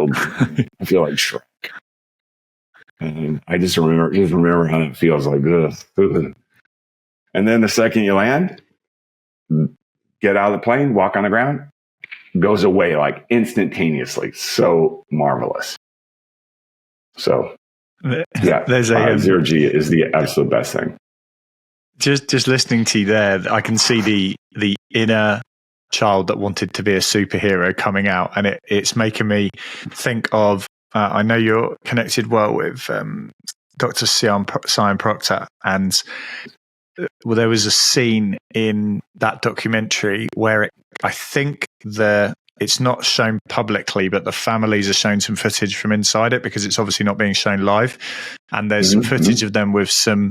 like Shrek. And I just remember how it feels like this. And then the second you land, get out of the plane, walk on the ground, goes away like instantaneously. So marvelous. So yeah, there's a zero G is the absolute best thing. Just listening to you there, I can see the inner child that wanted to be a superhero coming out, and it's making me think of. I know you're connected well with Dr. Simon Proctor, and there was a scene in that documentary where I think it's not shown publicly, but the families are shown some footage from inside it because it's obviously not being shown live, and there's some footage of them with some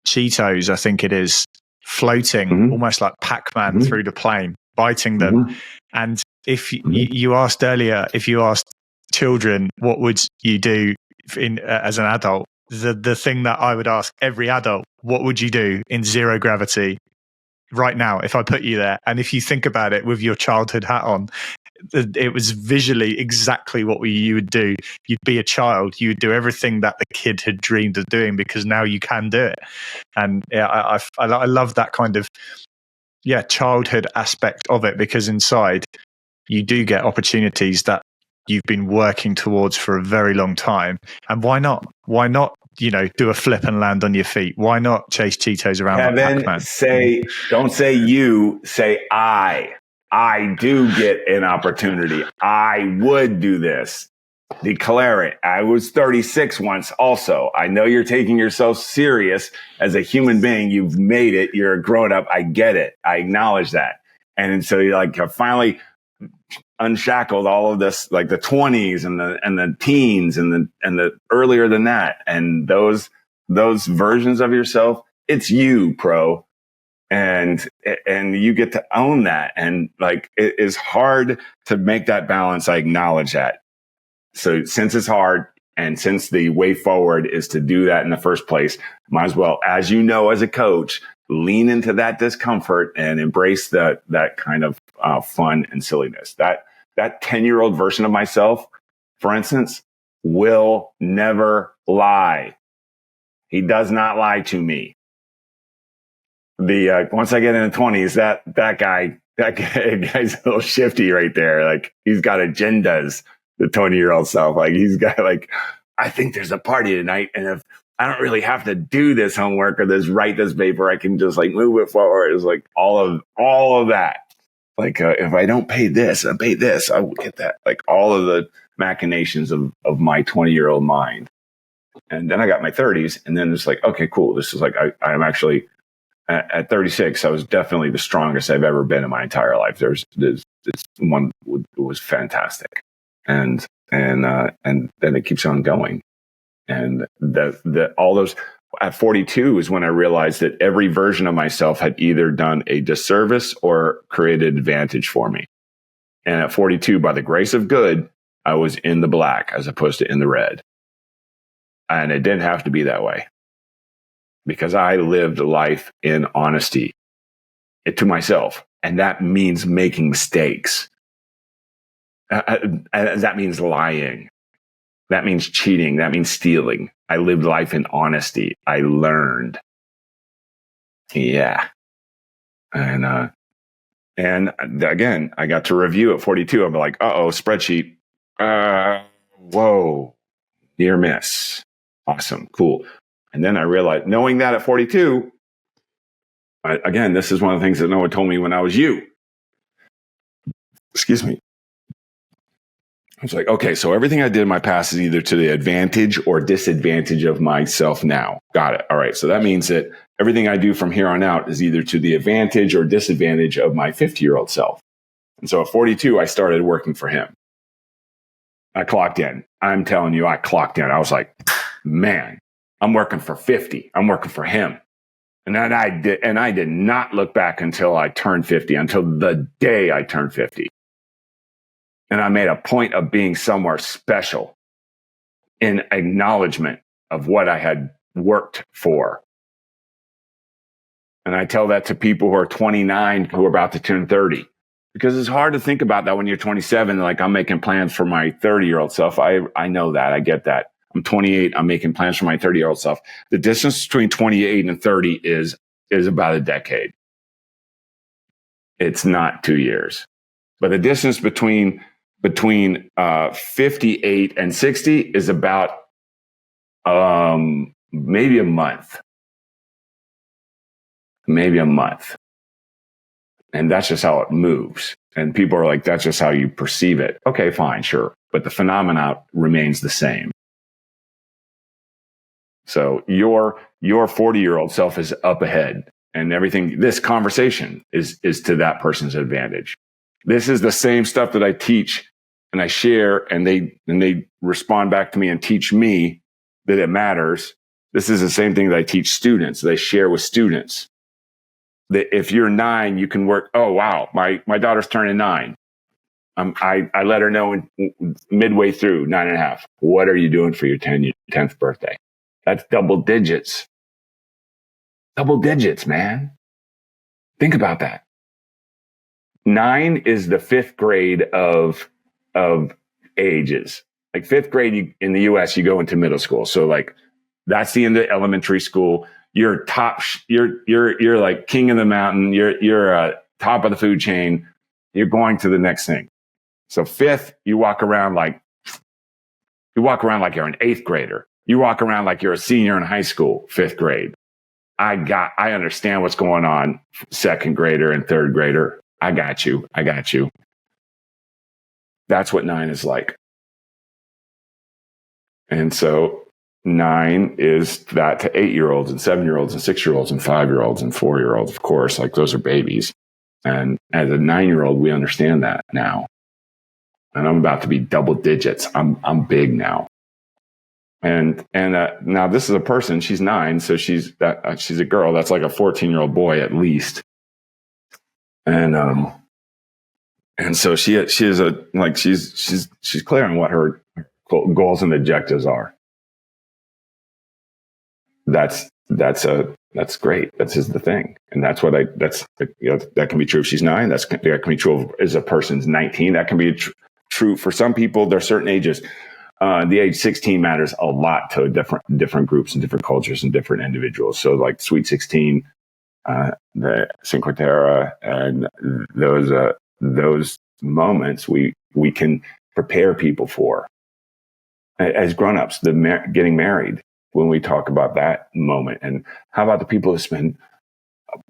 Cheetos, I think it is, floating almost like Pac-Man through the plane, biting them. And if you asked earlier, if you asked children, what would you do as an adult? The thing that I would ask every adult, what would you do in zero gravity right now if I put you there? And if you think about it with your childhood hat on, it was visually exactly what you would do. You'd be a child. You would do everything that the kid had dreamed of doing because now you can do it. And yeah, I love that kind of childhood aspect of it, because inside you do get opportunities that you've been working towards for a very long time. And why not? Why not? Do a flip and land on your feet. Why not chase Cheetos around like Pac-Man? Don't say you, say I. I do get an opportunity. I would do this. Declare it. I was 36 once also. I know you're taking yourself serious as a human being. You've made it. You're a grown up. I get it. I acknowledge that. And so you're like, finally unshackled all of this, like the 20s and the teens and the earlier than that. And those versions of yourself, it's you, pro. And you get to own that. And like, it is hard to make that balance. I acknowledge that. So since it's hard, and since the way forward is to do that in the first place, might as well, as you know, as a coach, lean into that discomfort and embrace that kind of fun and silliness. That 10-year-old version of myself, for instance, will never lie. He does not lie to me. Once I get in the 20s, that guy's a little shifty right there. Like, he's got agendas, the 20-year-old self. Like, he's got like, I think there's a party tonight, and if I don't really have to do this homework or write this paper, I can just like move it forward. It's like all of that. Like, if I don't pay this, I pay this, I will get that. Like, all of the machinations of my 20-year-old mind. And then I got my 30s, and then it's like, okay, cool. This is like, I'm actually, at 36, I was definitely the strongest I've ever been in my entire life. This one was fantastic, and then it keeps on going, and all those. At 42 is when I realized that every version of myself had either done a disservice or created advantage for me. And at 42, by the grace of good, I was in the black as opposed to in the red, and it didn't have to be that way. Because I lived life in honesty to myself. And that means making mistakes. That means lying. That means cheating. That means stealing. I lived life in honesty. I learned. Yeah. And again, I got to review at 42. I'm like, spreadsheet. Whoa. Near miss. Awesome. Cool. And then I realized, knowing that at 42, again, this is one of the things that no one told me when I was you. Excuse me. I was like, okay, so everything I did in my past is either to the advantage or disadvantage of myself now. Got it. All right. So that means that everything I do from here on out is either to the advantage or disadvantage of my 50-year-old self. And so at 42, I started working for him. I clocked in. I'm telling you, I clocked in. I was like, man, I'm working for 50. I'm working for him. And then I did not look back until I turned 50, until the day I turned 50. And I made a point of being somewhere special in acknowledgement of what I had worked for. And I tell that to people who are 29, who are about to turn 30, because it's hard to think about that when you're 27. Like, I'm making plans for my 30-year-old self. I know that. I get that. I'm 28. I'm making plans for my 30-year-old self. The distance between 28 and 30 is about a decade. It's not 2 years. But the distance between 58 and 60 is about maybe a month. Maybe a month. And that's just how it moves. And people are like, that's just how you perceive it. Okay, fine, sure. But the phenomena remains the same. So your 40-year-old self is up ahead, and everything, this conversation is to that person's advantage. This is the same stuff that I teach and I share, and they respond back to me and teach me that it matters. This is the same thing that I teach students, that I share with students. That if you're 9, you can work. Oh, wow, my daughter's turning 9. I let her know midway through 9.5. What are you doing for your 10th birthday? That's double digits. Double digits, man. Think about that. 9 is the 5th grade of ages. Like 5th grade in the US, you go into middle school. So like that's the end of elementary school. You're top. You're like king of the mountain. You're top of the food chain. You're going to the next thing. So 5th, you walk around like you're an 8th grader. You walk around like you're a senior in high school, 5th grade. I understand what's going on, 2nd grader and 3rd grader. I got you. That's what 9 is like. And so 9 is that to 8-year-olds and 7-year-olds and 6-year-olds and 5-year-olds and 4-year-olds, of course, like those are babies. And as a 9-year-old, we understand that now. And I'm about to be double digits. I'm big now. And now this is a person. She's 9, so she's a girl. That's like a 14-year-old boy at least. And so she's clear on what her goals and objectives are. That's great. That's just the thing. And that's what that can be true if she's 9. That can be true as a person's 19. That can be true for some people. There are certain ages. The age 16 matters a lot to different groups and different cultures and different individuals. So like Sweet 16, the Cinque Terre, and those moments we can prepare people for as grown-ups. Getting married, when we talk about that moment. And how about the people who spend,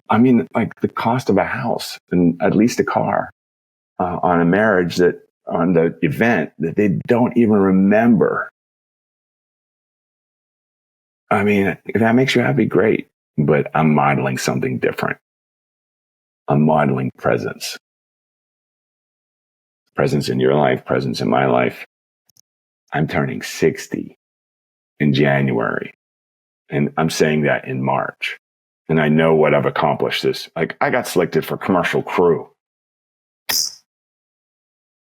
like the cost of a house and at least a car on a marriage, on the event that they don't even remember. If that makes you happy, great. But I'm modeling something different. I'm modeling presence. Presence in your life, presence in my life. I'm turning 60 in January. And I'm saying that in March. And I know what I've accomplished Like, I got selected for commercial crew.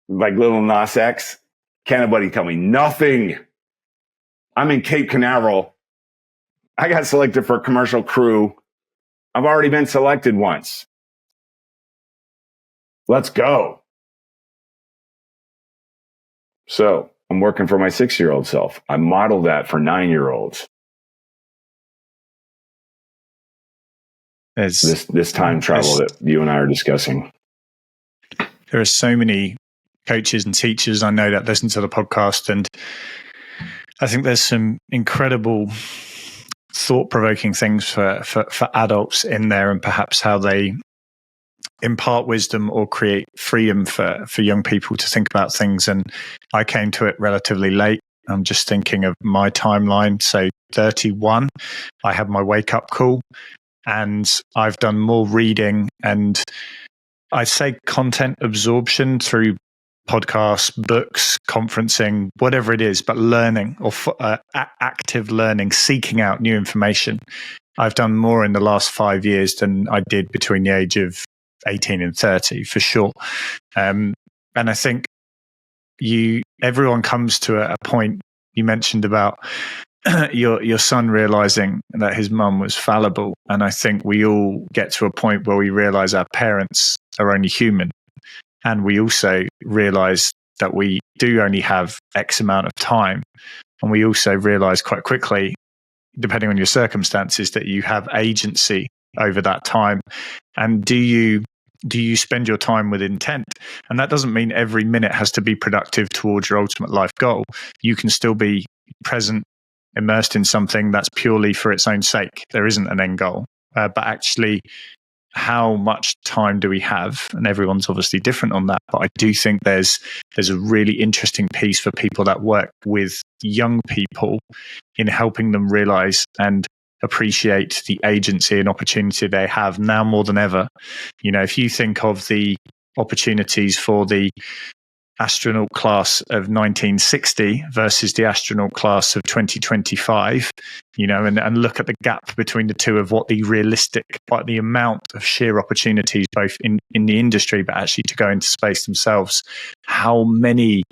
Like Lil Nas X. Can't nobody tell me nothing. I'm in Cape Canaveral. I got selected for commercial crew. I've already been selected once. Let's go. So I'm working for my 6-year-old self. I model that for 9-year-olds. This time travel that you and I are discussing. There are so many coaches and teachers I know that listen to the podcast, and I think there's some incredible thought-provoking things for adults in there, and perhaps how they impart wisdom or create freedom for young people to think about things. And I came to it relatively late. I'm just thinking of my timeline. So 31, I had my wake-up call, and I've done more reading and I'd say content absorption through podcasts, books, conferencing, whatever it is, but learning or active learning, seeking out new information. I've done more in the last 5 years than I did between the age of 18 and 30, for sure. And I think everyone comes to a point. You mentioned about your son realizing that his mum was fallible. And I think we all get to a point where we realize our parents are only human. And we also realize that we do only have X amount of time. And we also realize quite quickly, depending on your circumstances, that you have agency over that time. And do you spend your time with intent? And that doesn't mean every minute has to be productive towards your ultimate life goal. You can still be present, immersed in something that's purely for its own sake. There isn't an end goal. But actually, how much time do we have? And everyone's obviously different on that. But I do think there's a really interesting piece for people that work with young people in helping them realize and appreciate the agency and opportunity they have now more than ever. If you think of the opportunities for the astronaut class of 1960 versus the astronaut class of 2025, and look at the gap between the two of what the amount of sheer opportunities, both in the industry, but actually to go into space themselves, how many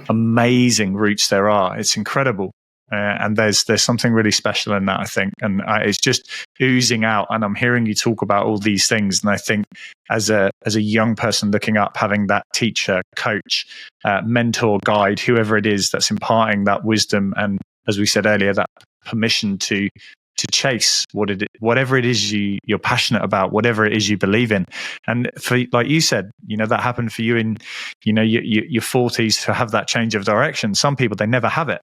amazing routes there are. It's incredible. And there's something really special in that, I think. And it's just oozing out. And I'm hearing you talk about all these things. And I think as a young person looking up, having that teacher, coach, mentor, guide, whoever it is that's imparting that wisdom, and as we said earlier, that permission to chase whatever it is you're passionate about, whatever it is you believe in. And for, like you said, that happened for you in your 40s, to have that change of direction. Some people, they never have it.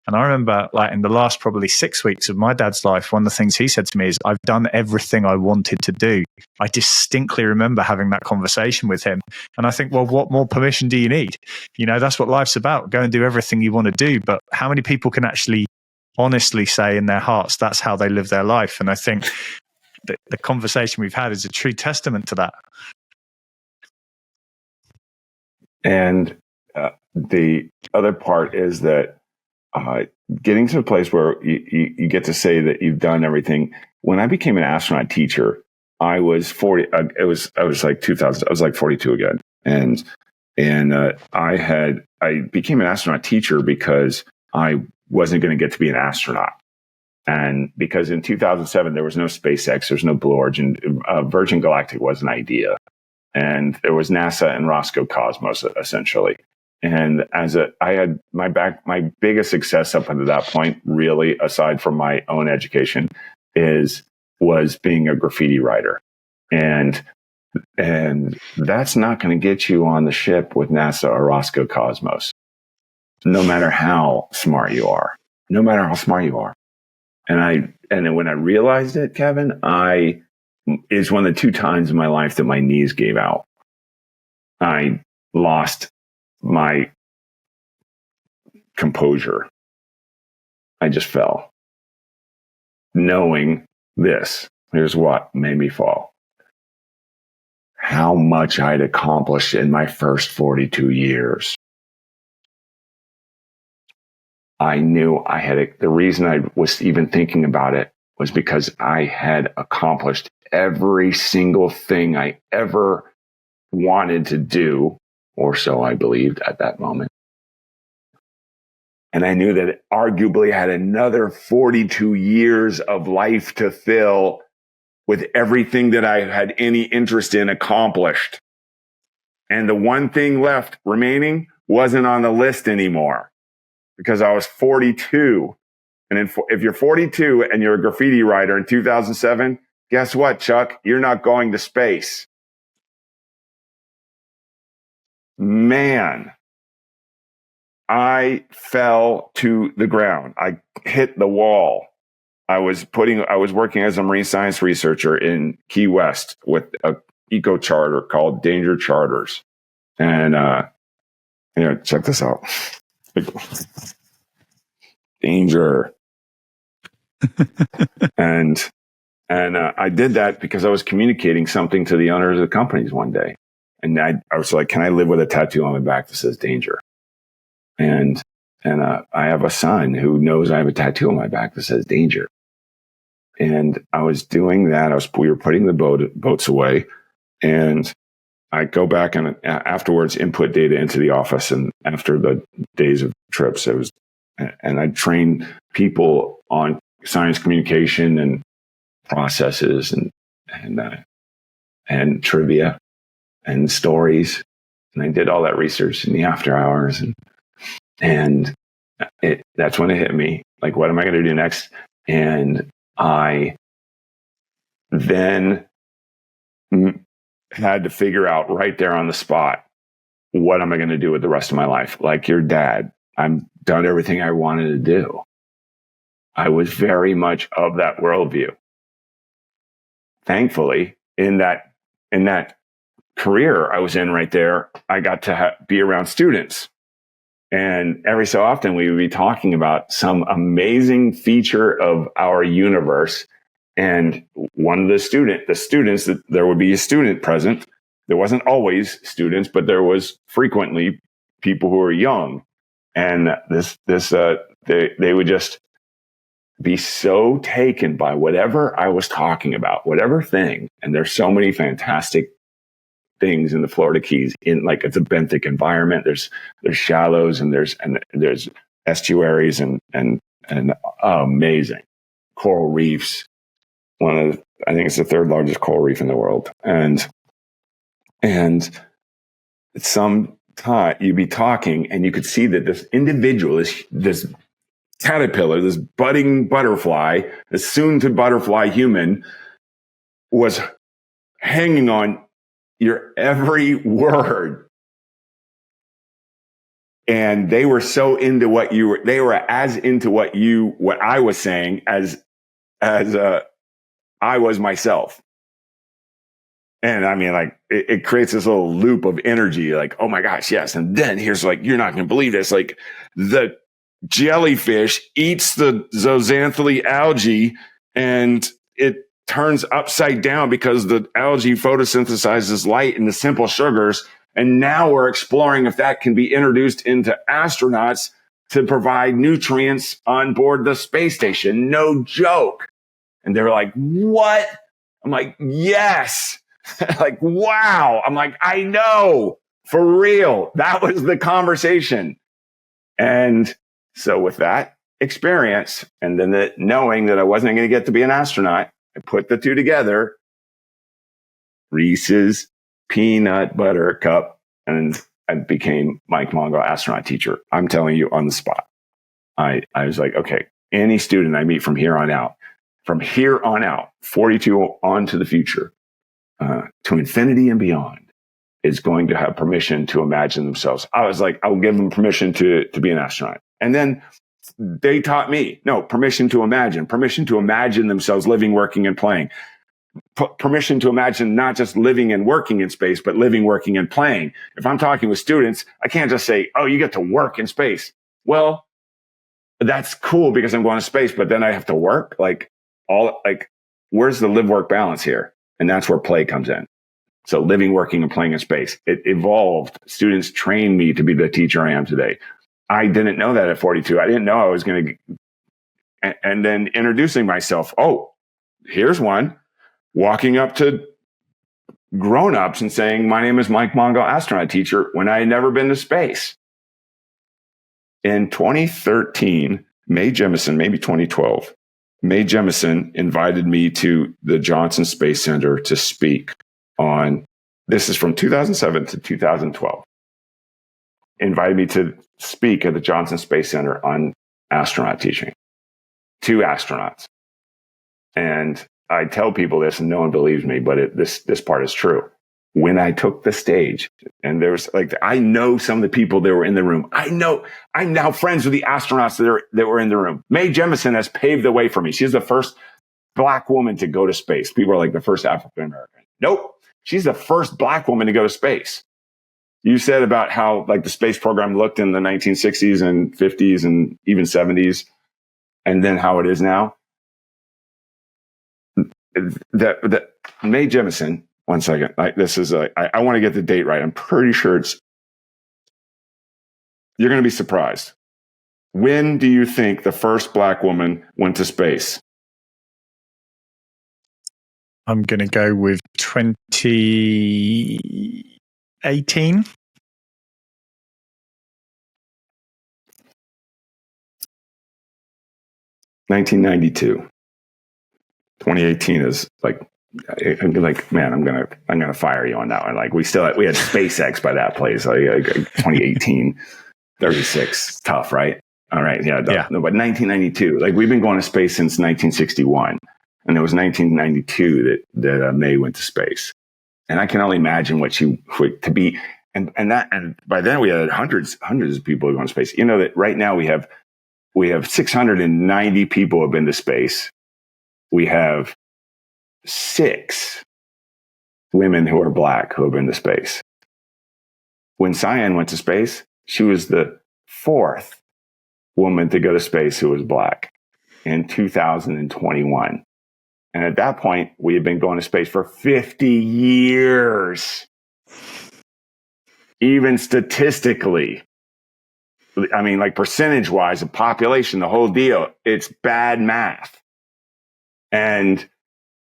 And I remember, like, in the last probably 6 weeks of my dad's life, one of the things he said to me is, I've done everything I wanted to do. I distinctly remember having that conversation with him. And I think, well, what more permission do you need? That's what life's about. Go and do everything you want to do. But how many people can actually honestly say in their hearts that's how they live their life? And I think the conversation we've had is a true testament to that. And the other part is that getting to a place where you get to say that you've done everything. When I became an astronaut teacher, I was 40. I was like 2000. I was like 42 again, and I became an astronaut teacher because I wasn't going to get to be an astronaut, and because in 2007 there was no SpaceX, there's no Blue Origin, Virgin Galactic was an idea, and there was NASA and Roscoe Cosmos essentially. And I had my biggest success up until that point, really, aside from my own education, was being a graffiti writer. And that's not going to get you on the ship with NASA or Roscoe Cosmos, no matter how smart you are. And then when I realized it, Kevin, it's one of the 2 times in my life that my knees gave out. I lost my composure. I just fell. Knowing this, here's what made me fall. How much I'd accomplished in my first 42 years. I knew I had the reason I was even thinking about it was because I had accomplished every single thing I ever wanted to do, or so I believed at that moment. And I knew that it arguably had another 42 years of life to fill with everything that I had any interest in accomplished. And the one thing left remaining wasn't on the list anymore because I was 42. And if you're 42 and you're a graffiti writer in 2007, guess what, Chuck? You're not going to space. Man, I fell to the ground. I hit the wall. I was working as a marine science researcher in Key West with a eco charter called Danger Charters. And, check this out. Danger. and I did that because I was communicating something to the owners of the companies one day. And I was like, can I live with a tattoo on my back that says danger? And I have a son who knows I have a tattoo on my back that says danger. And I was doing that. We were putting the boats away, and I go back and afterwards input data into the office. And after the days of trips, and I train people on science communication and processes and trivia and stories. And I did all that research in the after hours. And that's when it hit me. Like, what am I going to do next? And I then had to figure out right there on the spot, what am I going to do with the rest of my life? Like your dad, I've done everything I wanted to do. I was very much of that worldview. Thankfully, in that career I was in right there, I got to be around students. And every so often we would be talking about some amazing feature of our universe. And one of the students, that there would be a student present. There wasn't always students, but there was frequently people who were young. And they would just be so taken by whatever I was talking about, whatever thing. And there's so many fantastic things in the Florida Keys, in like it's a benthic environment. There's shallows and there's estuaries and amazing coral reefs. I think it's the third largest coral reef in the world. And some time you'd be talking and you could see that this individual, this caterpillar, this budding butterfly, this soon to butterfly human, was hanging on your every word. And they were so into what you were, they were as into what I was saying as I was myself. And I mean, like, it creates this little loop of energy, like, oh my gosh, yes. And then here's like, you're not going to believe this. Like, the jellyfish eats the zooxanthellae algae and it turns upside down because the algae photosynthesizes light into simple sugars. And now we're exploring if that can be introduced into astronauts to provide nutrients on board the space station. No joke. And they were like, what? I'm like, yes. Like, wow. I'm like, I know, for real. That was the conversation. And so with that experience, and then knowing that I wasn't going to get to be an astronaut, I put the two together, Reese's peanut butter cup, and I became Mike Mongo, astronaut teacher. I'm telling you, on the spot. I was like, okay, any student I meet from here on out, 42 on to the future, to infinity and beyond, is going to have permission to imagine themselves. I was like, I'll give them permission to be an astronaut. And then they taught me, no, permission to imagine themselves living, working, and playing. Permission to imagine not just living and working in space, but living, working, and playing. If I'm talking with students, I can't just say, oh, you get to work in space. Well, that's cool because I'm going to space, but then I have to work. Where's the live-work balance here? And that's where play comes in. So living, working, and playing in space. It evolved. Students trained me to be the teacher I am today. I didn't know that at 42. I didn't know I was going to. And then introducing myself. Oh, here's one. Walking up to grown-ups and saying, my name is Mike Mongo, astronaut teacher, when I had never been to space. In 2013, Mae Jemison, maybe 2012, Mae Jemison invited me to the Johnson Space Center to speak on, this is from 2007 to 2012, invited me to speak at the Johnson Space Center on astronaut teaching. 2 astronauts. And I tell people this and no one believes me, but this part is true. When I took the stage, and there was I know some of the people that were in the room. I'm now friends with the astronauts that were in the room. Mae Jemison has paved the way for me. She's the first Black woman to go to space. People are like, the first African American. Nope. She's the first Black woman to go to space. You said about how the space program looked in the 1960s and 50s and even 70s, and then how it is now. That Mae Jemison 1 second. I want to get the date right. I'm pretty sure you're going to be surprised. When do you think the first black woman went to space? I'm going to go with 2018. 1992. 2018 is like man, I'm gonna fire you on that one. Like we had SpaceX by that place. Like 2018, 36, tough, right? All right, yeah. No, but 1992, like we've been going to space since 1961, and it was 1992 that May went to space, and I can only imagine what she would to be, and by then we had hundreds of people going to space. You know that right now we have 690 people who have been to space. We have 6 women who are black who have been to space. When Cyan went to space, she was the 4th woman to go to space who was black in 2021. And at that point, we had been going to space for 50 years. Even statistically, I mean, like percentage-wise, the population, the whole deal, it's bad math. And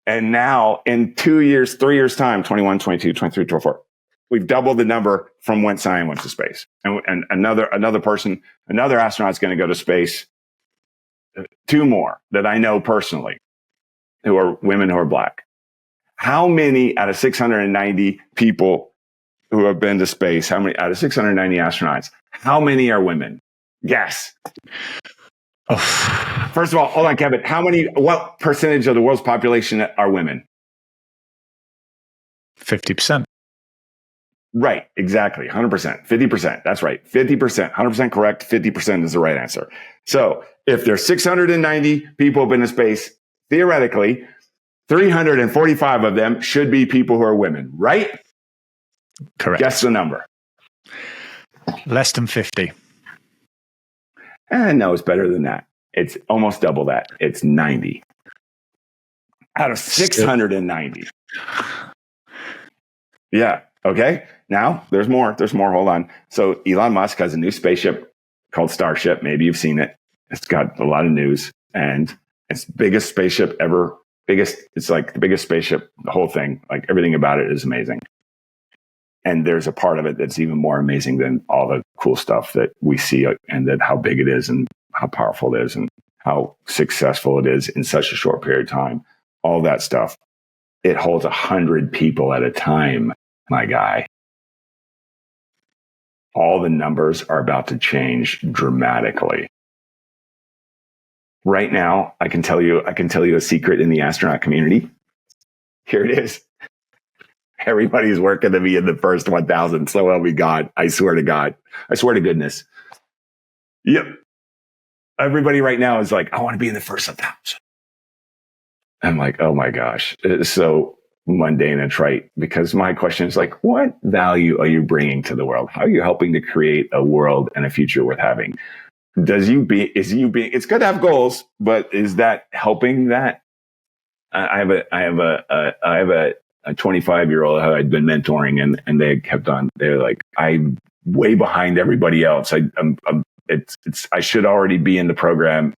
now in 2 years, 3 years time, 21, 22, 23, 24, we've doubled the number from when Cyan went to space. And another astronaut's going to go to space. 2 more that I know personally who are women who are black. How many out of 690 people who have been to space, how many out of 690 astronauts, how many are women? Guess. Oh. First of all, hold on, Kevin. What percentage of the world's population are women? 50%. Right, exactly. 100%. 50%. That's right. 50%. 100% correct. 50% is the right answer. So if there's 690 people who've been to space, theoretically, 345 of them should be people who are women, right? Correct. Guess the number. Less than 50. No, it's better than that. It's almost double that. It's 90. Out of 690. Yeah. Okay. Now there's more. Hold on. So Elon Musk has a new spaceship called Starship. Maybe you've seen it. It's got a lot of news, and it's the biggest spaceship ever. It's like the biggest spaceship, the whole thing, like everything about it is amazing. And there's a part of it that's even more amazing than all the cool stuff that we see, and that how big it is and how powerful it is and how successful it is in such a short period of time. All that stuff. It holds 100 people at a time, my guy. All the numbers are about to change dramatically. Right now, I can tell you a secret in the astronaut community. Here it is. Everybody's working to be in the first 1,000. So help me God. I swear to God. I swear to goodness. Yep. Everybody right now is like, I want to be in the first 1,000. I'm like, oh my gosh. It's so mundane and trite, because my question is like, what value are you bringing to the world? How are you helping to create a world and a future worth having? It's good to have goals, but is that helping that? I have a 25-year-old who I'd been mentoring, and they kept on. They're like, I'm way behind everybody else. I should already be in the program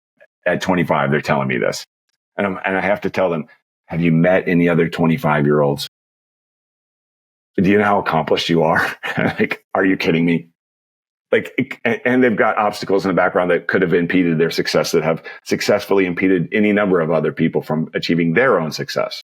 at 25. They're telling me this, and I have to tell them, have you met any other 25-year-olds? Do you know how accomplished you are? Like, are you kidding me? Like, and they've got obstacles in the background that could have impeded their success, that have successfully impeded any number of other people from achieving their own success.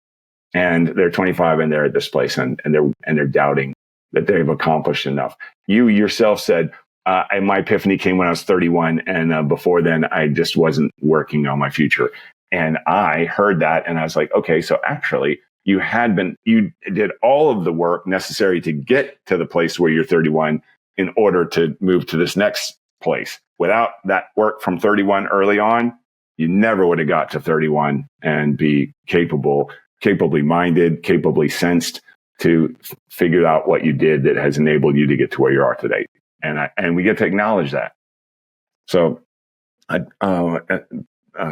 And they're 25 and they're at this place, and they're doubting that they've accomplished enough. You yourself said, my epiphany came when I was 31, and before then I just wasn't working on my future. And I heard that, and I was like, okay, so actually you did all of the work necessary to get to the place where you're 31 in order to move to this next place. Without that work from 31 early on, you never would have got to 31 and be capably minded, capably sensed to figure out what you did that has enabled you to get to where you are today. And we get to acknowledge that. So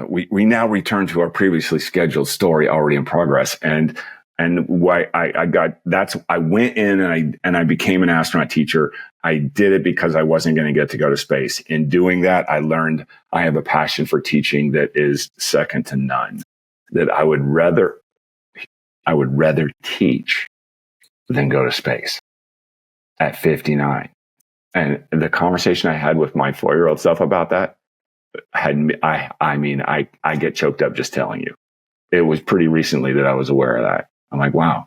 we now return to our previously scheduled story already in progress. And And why I went in and I became an astronaut teacher. I did it because I wasn't going to get to go to space. In doing that, I learned I have a passion for teaching that is second to none. That I would rather teach than go to space at 59. And the conversation I had with my 4-year-old self about that I get choked up just telling you. It was pretty recently that I was aware of that. I'm like, wow,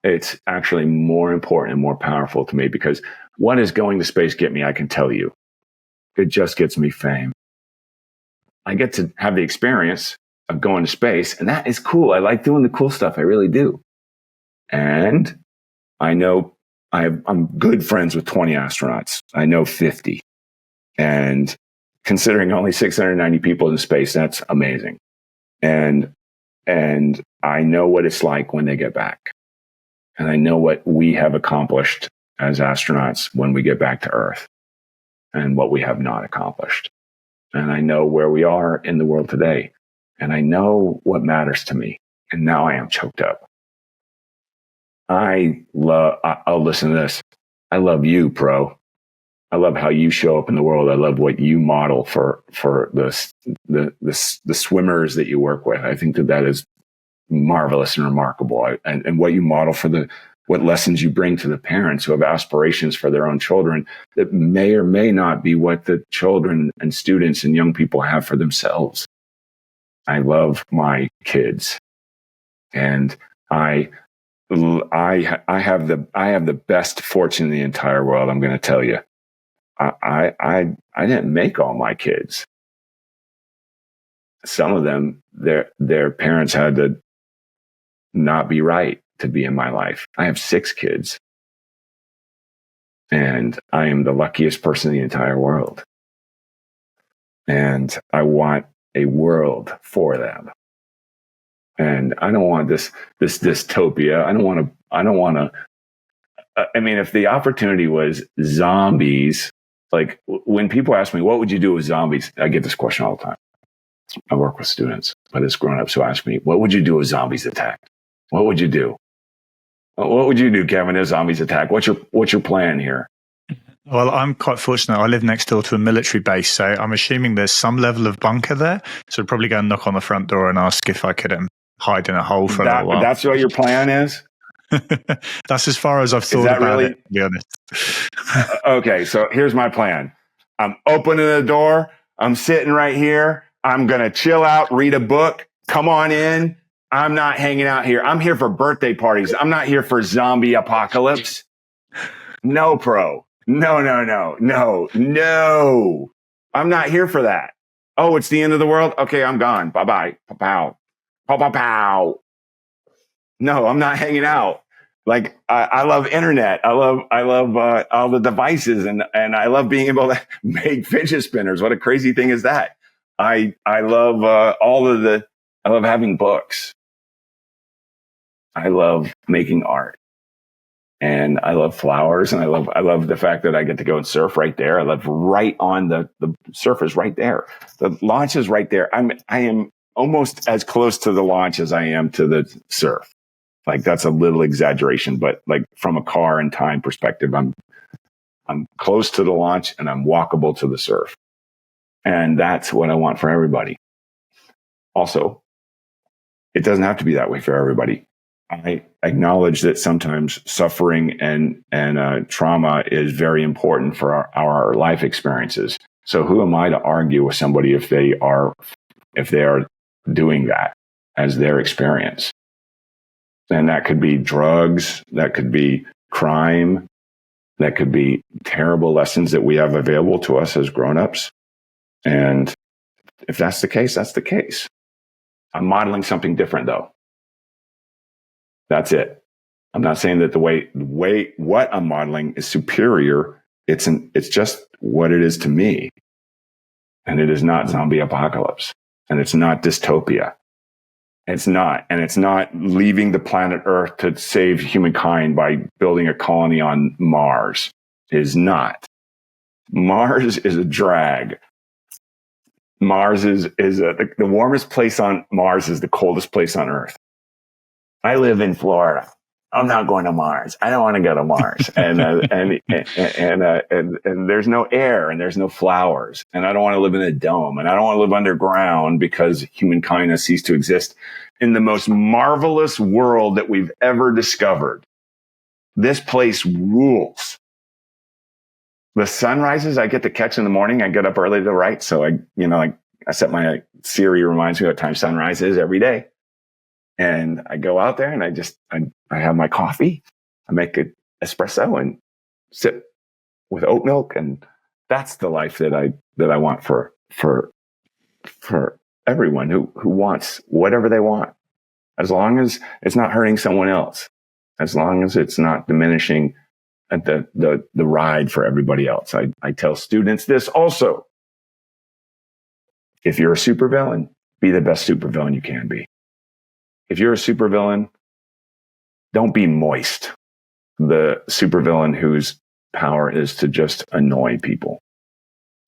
it's actually more important and more powerful to me, because what does going to space get me? I can tell you, it just gets me fame. I get to have the experience of going to space, and that is cool. I like doing the cool stuff. I really do. And I know I'm good friends with 20 astronauts. I know 50. And considering only 690 people in space, that's amazing. And I know what it's like when they get back. And I know what we have accomplished as astronauts when we get back to Earth, and what we have not accomplished. And I know where we are in the world today. And I know what matters to me. And now I am choked up. I'll listen to this. I love you, Pro. I love how you show up in the world. I love what you model for the swimmers that you work with. I think that is marvelous and remarkable. And what you model for what lessons you bring to the parents who have aspirations for their own children that may or may not be what the children and students and young people have for themselves. I love my kids, and I have the best fortune in the entire world. I'm going to tell you. I didn't make all my kids. Some of them, their parents had to not be right to be in my life. I have 6 kids, and I am the luckiest person in the entire world. And I want a world for them. And I don't want this dystopia. I don't want to. I mean, if the opportunity was zombies, like when people ask me, what would you do with zombies? I get this question all the time. I work with students, but it's grown-ups who ask me, what would you do if zombies attacked? What would you do? What would you do, Kevin, if zombies attack? What's your plan here? Well, I'm quite fortunate. I live next door to a military base, so I'm assuming there's some level of bunker there. So I'd probably go and knock on the front door and ask if I could hide in a hole for a little while. That's what your plan is? That's as far as I've thought about it, to be honest. Okay, so here's my plan. I'm opening the door. I'm sitting right here. I'm going to chill out, read a book. Come on in. I'm not hanging out here. I'm here for birthday parties. I'm not here for zombie apocalypse. No, Pro. No. I'm not here for that. Oh, it's the end of the world? Okay, I'm gone. Bye-bye. Pow. Pow, pow. No, I'm not hanging out. Like, I love internet. I love all the devices, and I love being able to make fidget spinners. What a crazy thing is that? I love I love having books. I love making art, and I love flowers, and I love the fact that I get to go and surf right there. I live right on the surf is right there. The launch is right there. I am almost as close to the launch as I am to the surf. Like, that's a little exaggeration, but like from a car and time perspective, I'm close to the launch and I'm walkable to the surf. And that's what I want for everybody. Also, it doesn't have to be that way for everybody. I acknowledge that sometimes suffering and trauma is very important for our life experiences. So who am I to argue with somebody if they are doing that as their experience? And that could be drugs, that could be crime, that could be terrible lessons that we have available to us as grown-ups. And if that's the case, that's the case. I'm modeling something different, though. That's it. I'm not saying that the way what I'm modeling is superior. It's just what it is to me. And it is not zombie apocalypse. And it's not dystopia. It's not. And it's not leaving the planet Earth to save humankind by building a colony on Mars. It is not. Mars is a drag. Mars is the warmest place on Mars is the coldest place on Earth. I live in Florida. I'm not going to Mars. I don't want to go to Mars. And there's no air and there's no flowers. And I don't want to live in a dome and I don't want to live underground because humankind has ceased to exist in the most marvelous world that we've ever discovered. This place rules. The sunrises I get to catch in the morning. I get up early to write. So I set my Siri reminds me what time sunrise is every day. And I go out there and I have my coffee. I make an espresso and sip with oat milk. And that's the life that I want for everyone who wants whatever they want, as long as it's not hurting someone else, as long as it's not diminishing the ride for everybody else. I tell students this also. If you're a supervillain, be the best supervillain you can be. If you're a supervillain, don't be moist. The supervillain whose power is to just annoy people.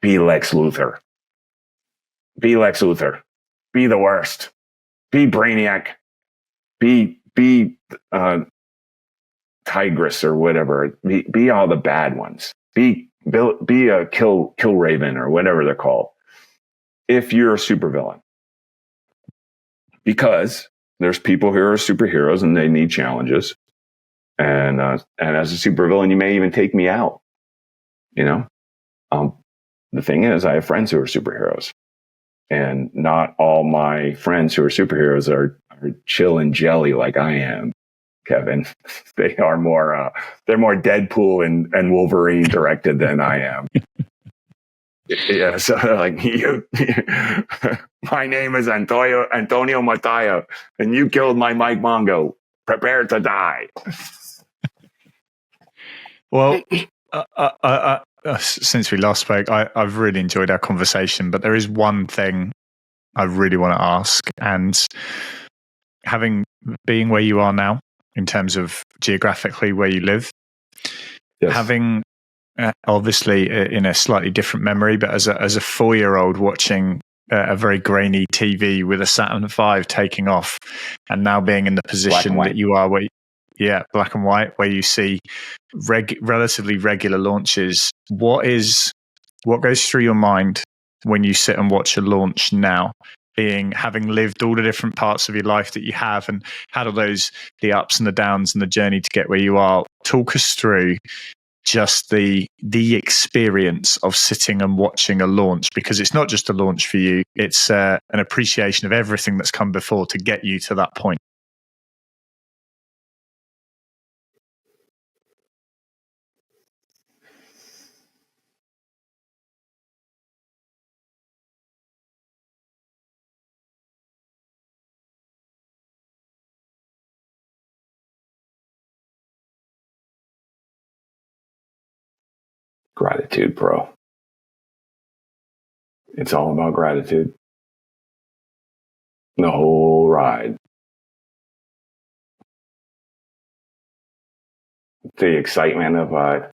Be Lex Luthor. Be Lex Luthor. Be the worst. Be Brainiac. Be Tigress or whatever. Be all the bad ones. Be a Kill Raven or whatever they're called. If you're a supervillain, because there's people who are superheroes and they need challenges. And as a supervillain, you may even take me out. The thing is, I have friends who are superheroes, and not all my friends who are superheroes are chill and jelly like I am, Kevin. They are more, they're more Deadpool and Wolverine directed than I am. Yeah, so they're like, my name is Antonio Mataya, and you killed my Mike Mongo. Prepare to die. Well, since we last spoke, I've really enjoyed our conversation, but there is one thing I really want to ask. And being where you are now, in terms of geographically where you live, yes. Having obviously in a slightly different memory, but as a 4-year-old watching a very grainy TV with a Saturn V taking off, and now being in the position that you are, black and white, where you see relatively regular launches. What goes through your mind when you sit and watch a launch now? Having lived all the different parts of your life that you have, and had all the ups and the downs and the journey to get where you are. Talk us through just the experience of sitting and watching a launch, because it's not just a launch for you, it's an appreciation of everything that's come before to get you to that point. Gratitude, bro. It's all about gratitude. The whole ride. The excitement of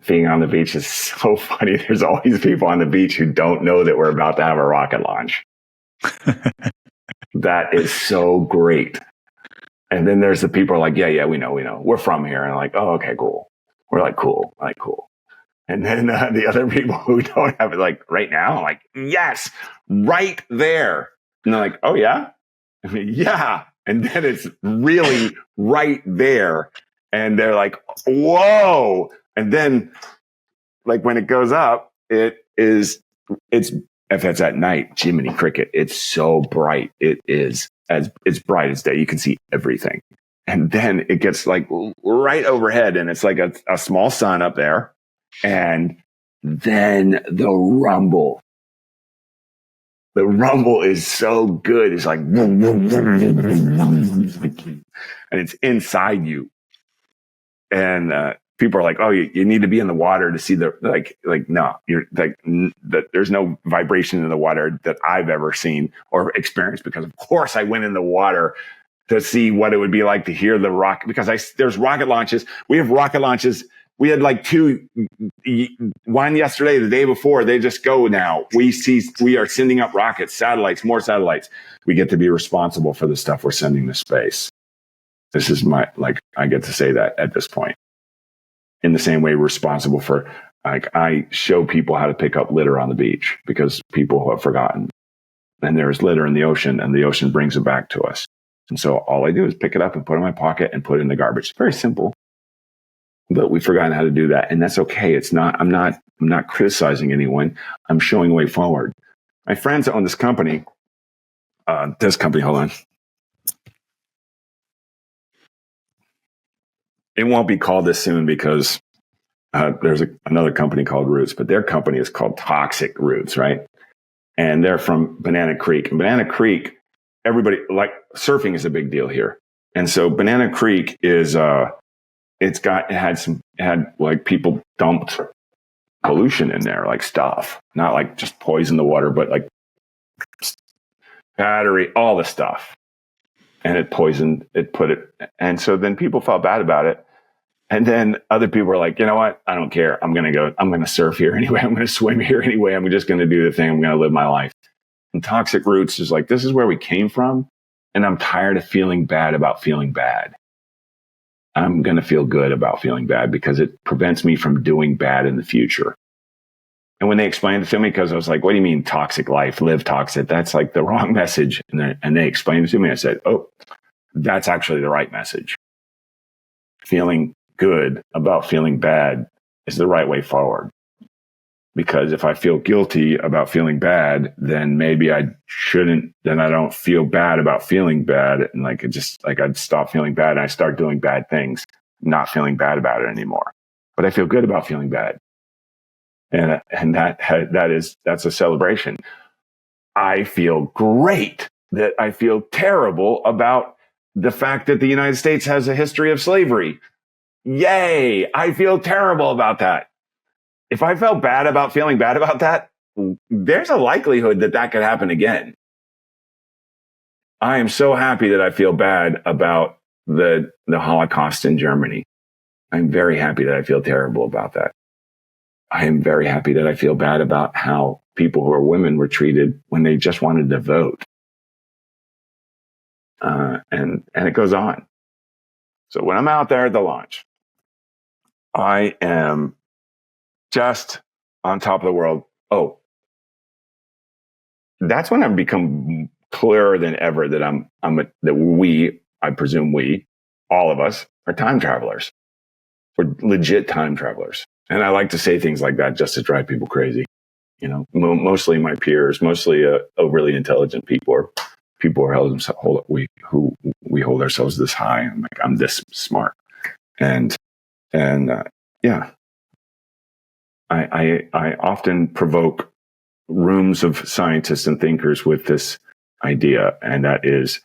being on the beach is so funny. There's always people on the beach who don't know that we're about to have a rocket launch. That is so great. And then there's the people who are like, yeah, we know. We're from here. And like, oh, okay, cool. We're like, cool. And then the other people who don't have it, like, right now, I'm like, yes, right there. And they're like, oh, yeah? I mean, yeah. And then it's really right there. And they're like, whoa. And then, like, when it goes up, it's if it's at night, Jiminy Cricket, it's so bright. It's bright as day. You can see everything. And then it gets like right overhead, and it's like a small sun up there. And then the rumble is so good. It's like, and it's inside you. And people are like, oh, you need to be in the water to see no, you're like, there's no vibration in the water that I've ever seen or experienced, because of course I went in the water to see what it would be like to hear the rocket, because there's rocket launches. We have rocket launches. We had like 2, one yesterday, the day before. They just go now. We are sending up rockets, satellites, more satellites. We get to be responsible for the stuff we're sending to space. This is my, like, I get to say that at this point. In the same way, responsible for, like, I show people how to pick up litter on the beach because people have forgotten. And there's litter in the ocean, and the ocean brings it back to us. And so all I do is pick it up and put it in my pocket and put it in the garbage. It's very simple, but we've forgotten how to do that. And that's okay. It's not, I'm not criticizing anyone. I'm showing a way forward. My friends own this company, hold on. It won't be called this soon because there's another company called Roots, but their company is called Toxic Roots, right? And they're from Banana Creek. And Banana Creek, everybody, like, surfing is a big deal here. And so Banana Creek is, it had like people dumped pollution in there, like stuff, not like just poison the water, but like battery, all the stuff. And it poisoned, and so then people felt bad about it. And then other people were like, you know what? I don't care. I'm going to surf here anyway. I'm going to swim here anyway. I'm just going to do the thing. I'm going to live my life. And Toxic Roots is like, this is where we came from. And I'm tired of feeling bad about feeling bad. I'm going to feel good about feeling bad because it prevents me from doing bad in the future. And when they explained it to me, because I was like, what do you mean toxic life, live toxic? That's like the wrong message. And they explained it to me. I said, oh, that's actually the right message. Feeling good about feeling bad is the right way forward. Because if I feel guilty about feeling bad, then maybe I shouldn't, then I don't feel bad about feeling bad. And like, I'd stop feeling bad and I start doing bad things, not feeling bad about it anymore. But I feel good about feeling bad. And that's a celebration. I feel great that I feel terrible about the fact that the United States has a history of slavery. Yay! I feel terrible about that. If I felt bad about feeling bad about that, there's a likelihood that could happen again. I am so happy that I feel bad about the Holocaust in Germany. I'm very happy that I feel terrible about that. I am very happy that I feel bad about how people who are women were treated when they just wanted to vote. And it goes on. So when I'm out there at the launch, I am just on top of the world. Oh, that's when I've become clearer than ever that I presume all of us are time travelers. We're legit time travelers. And I like to say things like that just to drive people crazy. You know, mostly my peers, mostly overly intelligent people, or people who we hold ourselves this high. I'm like, I'm this smart. And yeah, I often provoke rooms of scientists and thinkers with this idea. And that is,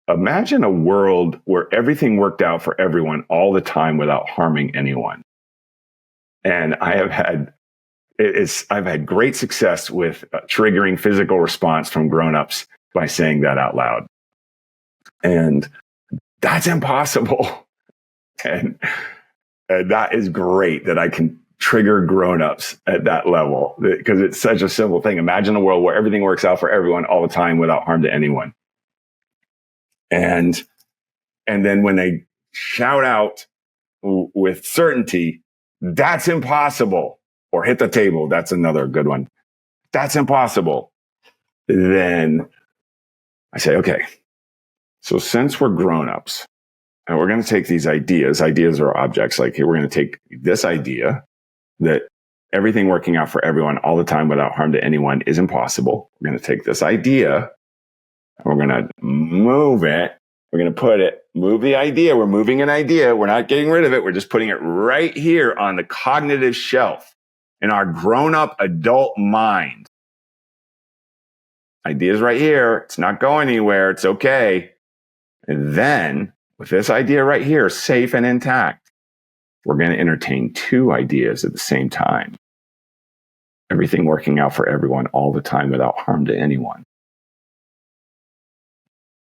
imagine a world where everything worked out for everyone all the time without harming anyone. And I've had great success with triggering physical response from grown-ups by saying that out loud. And that's impossible. And that is great that I can trigger grown-ups at that level, because it's such a simple thing. Imagine a world where everything works out for everyone all the time without harm to anyone. And then when they shout out with certainty, that's impossible, or hit the table, that's another good one, that's impossible, then I say, okay, so since we're grown-ups and we're going to take these ideas are objects, like here, we're going to take this idea that everything working out for everyone all the time without harm to anyone is impossible. We're going to take this idea and we're going to move it. We're going to move the idea. We're moving an idea. We're not getting rid of it. We're just putting it right here on the cognitive shelf in our grown-up adult mind. Idea's right here. It's not going anywhere. It's okay. And then with this idea right here, safe and intact, we're going to entertain two ideas at the same time. Everything working out for everyone all the time without harm to anyone.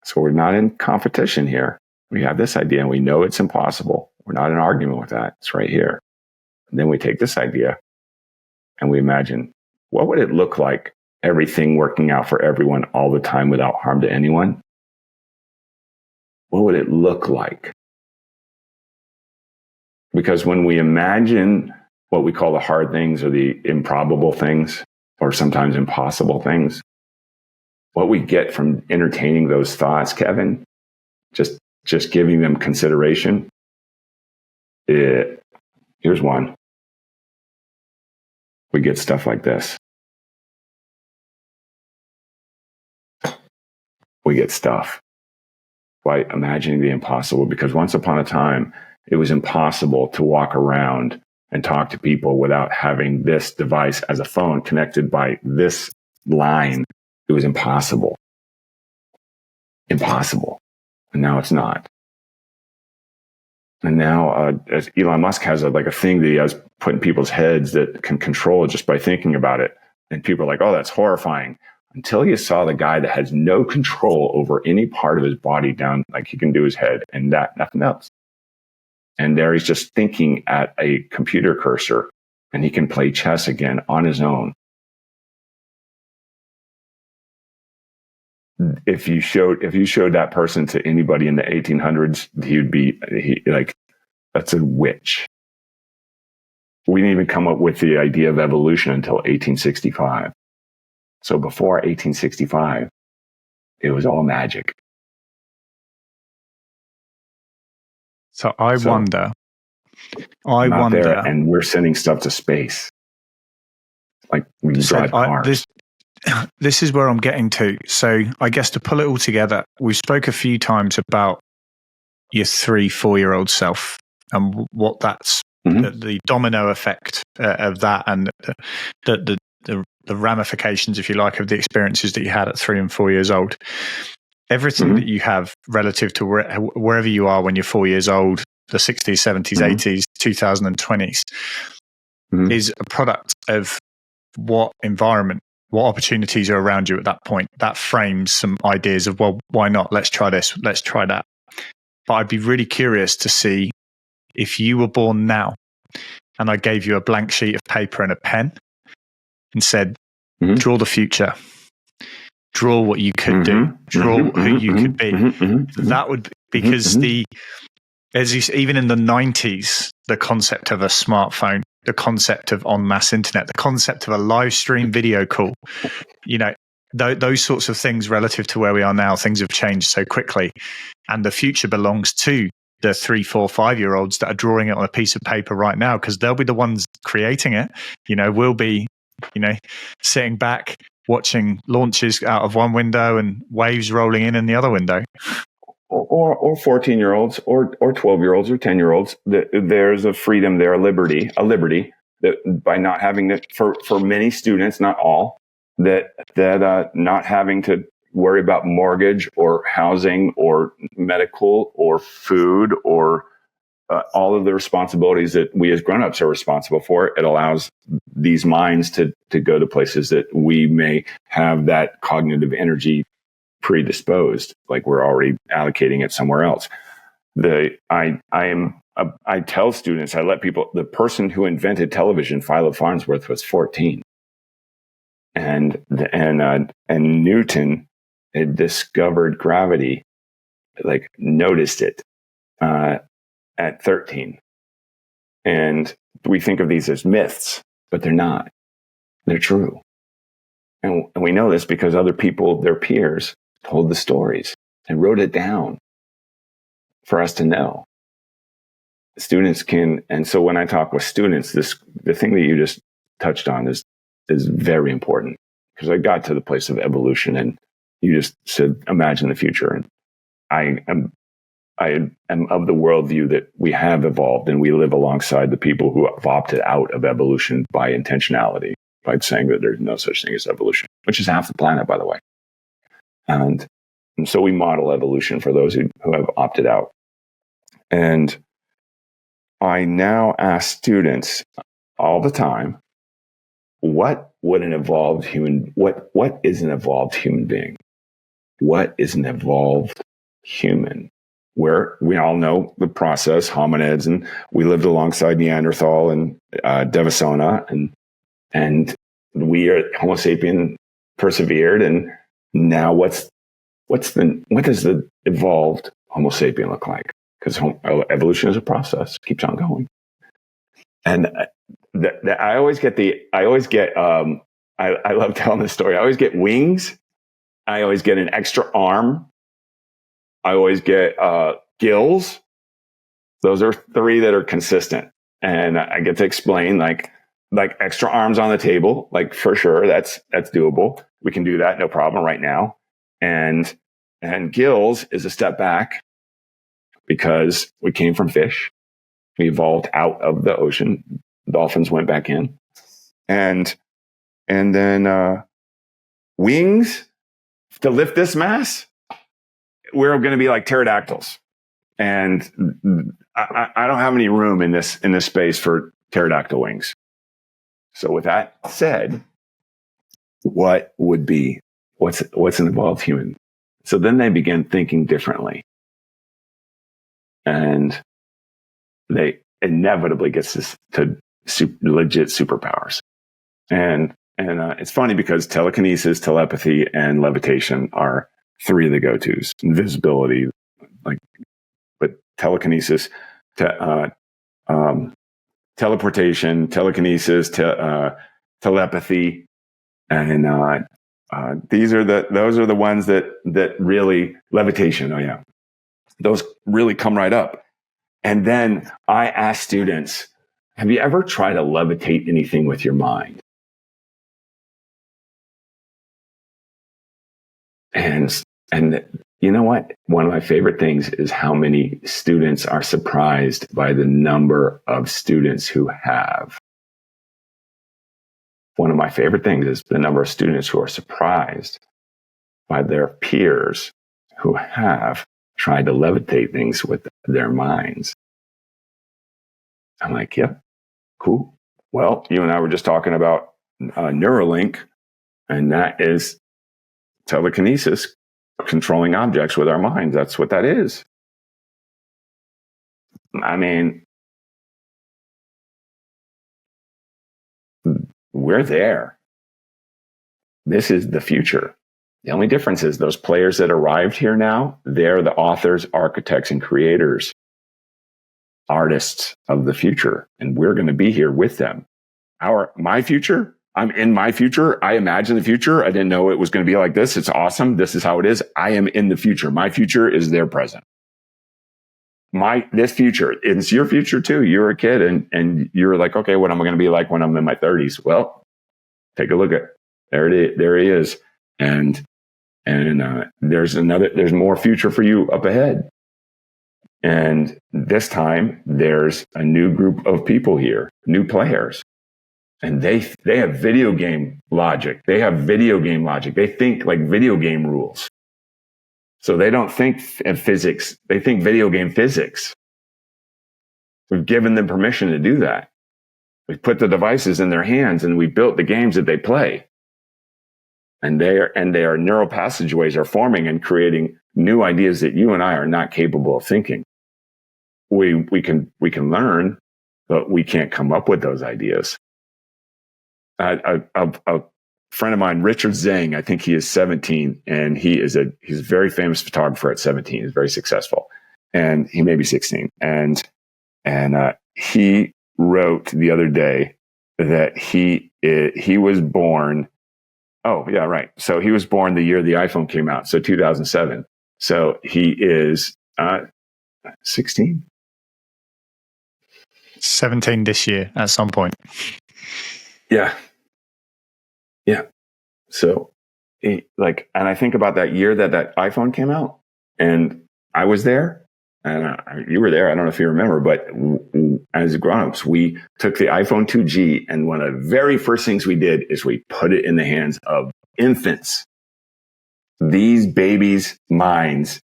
So we're not in competition here. We have this idea and we know it's impossible. We're not in argument with that. It's right here. And then we take this idea and we imagine, what would it look like, everything working out for everyone all the time without harm to anyone? what would it look like? Because when we imagine what we call the hard things or the improbable things, or sometimes impossible things, what we get from entertaining those thoughts, Kevin, just giving them consideration, here's one. We get stuff like this. We get stuff by imagining the impossible, because once upon a time, it was impossible to walk around and talk to people without having this device as a phone connected by this line. It was impossible. Impossible. And now it's not. And now as Elon Musk has a thing that he has put in people's heads that can control it just by thinking about it. And people are like, oh, that's horrifying. Until you saw the guy that has no control over any part of his body down, like he can do his head and that, nothing else. And there he's just thinking at a computer cursor, and he can play chess again on his own. If you showed that person to anybody in the 1800s, he'd be like, that's a witch. We didn't even come up with the idea of evolution until 1865. So before 1865, it was all magic. So I wonder, and we're sending stuff to space. Like we drive cars. This is where I'm getting to. So I guess to pull it all together, we spoke a few times about your 3-4-year-old self and what that's the domino effect of that, and the ramifications, if you like, of the experiences that you had at 3 and 4 years old. Everything that you have relative to wherever you are when you're 4 years old, the 60s, 70s, 80s, 2020s, is a product of what environment, what opportunities are around you at that point. That frames some ideas of, well, why not? Let's try this, let's try that. But I'd be really curious to see if you were born now and I gave you a blank sheet of paper and a pen and said, draw the future. Draw what you could do. Draw who you could be. That would, because even in the 90s, the concept of a smartphone, the concept of en masse internet, the concept of a live stream video call, those sorts of things relative to where we are now, things have changed so quickly. And the future belongs to the 3, 4, 5-year-olds that are drawing it on a piece of paper right now, because they'll be the ones creating it. We'll be, sitting back, watching launches out of one window and waves rolling in the other window. Or 14-year-olds or 12-year-olds or 10-year-olds. There's a freedom there, a liberty that by not having to, for many students, not all, that not having to worry about mortgage or housing or medical or food or all of the responsibilities that we as grown-ups are responsible for. It allows these minds to go to places that we may have that cognitive energy predisposed, like we're already allocating it somewhere else. I tell students, I let people, the person who invented television, Philo Farnsworth, was 14. And Newton had discovered gravity, like noticed it at 13. And we think of these as myths, but they're not. They're true. And we know this because other people, their peers, told the stories and wrote it down for us to know. Students can, and so when I talk with students, the thing that you just touched on is very important, because I got to the place of evolution and you just said, imagine the future. And I am of the worldview that we have evolved and we live alongside the people who have opted out of evolution by intentionality, by saying that there's no such thing as evolution, which is half the planet, by the way. And so we model evolution for those who have opted out. And I now ask students all the time, what is an evolved human being? What is an evolved human? Where we all know the process, hominids, and we lived alongside Neanderthal and Devasona, and we are Homo sapien persevered, and now what does the evolved Homo sapien look like? Because evolution is a process, keeps on going. And I always get I love telling this story. I always get wings. I always get an extra arm. I always get gills. Those are three that are consistent. And I get to explain like extra arms on the table, like for sure, that's doable. We can do that, no problem right now. And gills is a step back because we came from fish. We evolved out of the ocean. Dolphins went back in. And then wings to lift this mass, we're going to be like pterodactyls. And I don't have any room in this space for pterodactyl wings. So with that said, what's an evolved human? So then they began thinking differently. And they inevitably gets to legit superpowers. And it's funny because telekinesis, telepathy, and levitation are three of the go-tos. Invisibility, but telekinesis, teleportation, telekinesis, telepathy, and those are the ones that really levitation. Oh yeah, those really come right up. And then I ask students, have you ever tried to levitate anything with your mind? And you know what? One of my favorite things is how many students are surprised by the number of students who have. One of my favorite things is the number of students who are surprised by their peers who have tried to levitate things with their minds. I'm like, yep, cool. Well, you and I were just talking about Neuralink, and that is telekinesis, controlling objects with our minds. That's what that is. I mean, we're there. This is the future. The only difference is those players that arrived here now, they're the authors, architects, and creators, artists of the future. And we're going to be here with them. My future, I'm in my future. I imagine the future. I didn't know it was going to be like this. It's awesome. This is how it is. I am in the future. My future is their present. This future, it's your future too. You're a kid and you're like, okay, what am I going to be like when I'm in my 30s? Well, take a look at there he is. And there's more future for you up ahead. And this time there's a new group of people here, new players. And they have video game logic. They have video game logic. They think like video game rules. So they don't think physics. They think video game physics. We've given them permission to do that. We've put the devices in their hands and we built the games that they play. And their neural passageways are forming and creating new ideas that you and I are not capable of thinking. We can learn, but we can't come up with those ideas. A friend of mine, Richard Zhang, I think he is 17, and he's a very famous photographer at 17. He's very successful, and he may be 16. And he wrote the other day that he was born. Oh yeah, right. So he was born the year the iPhone came out, so 2007. So he is 16. 17 this year at some point. Yeah. Yeah. So and I think about that year that iPhone came out, and I was there, and you were there. I don't know if you remember, but as grown-ups, we took the iPhone 2G, and one of the very first things we did is we put it in the hands of infants. These babies' minds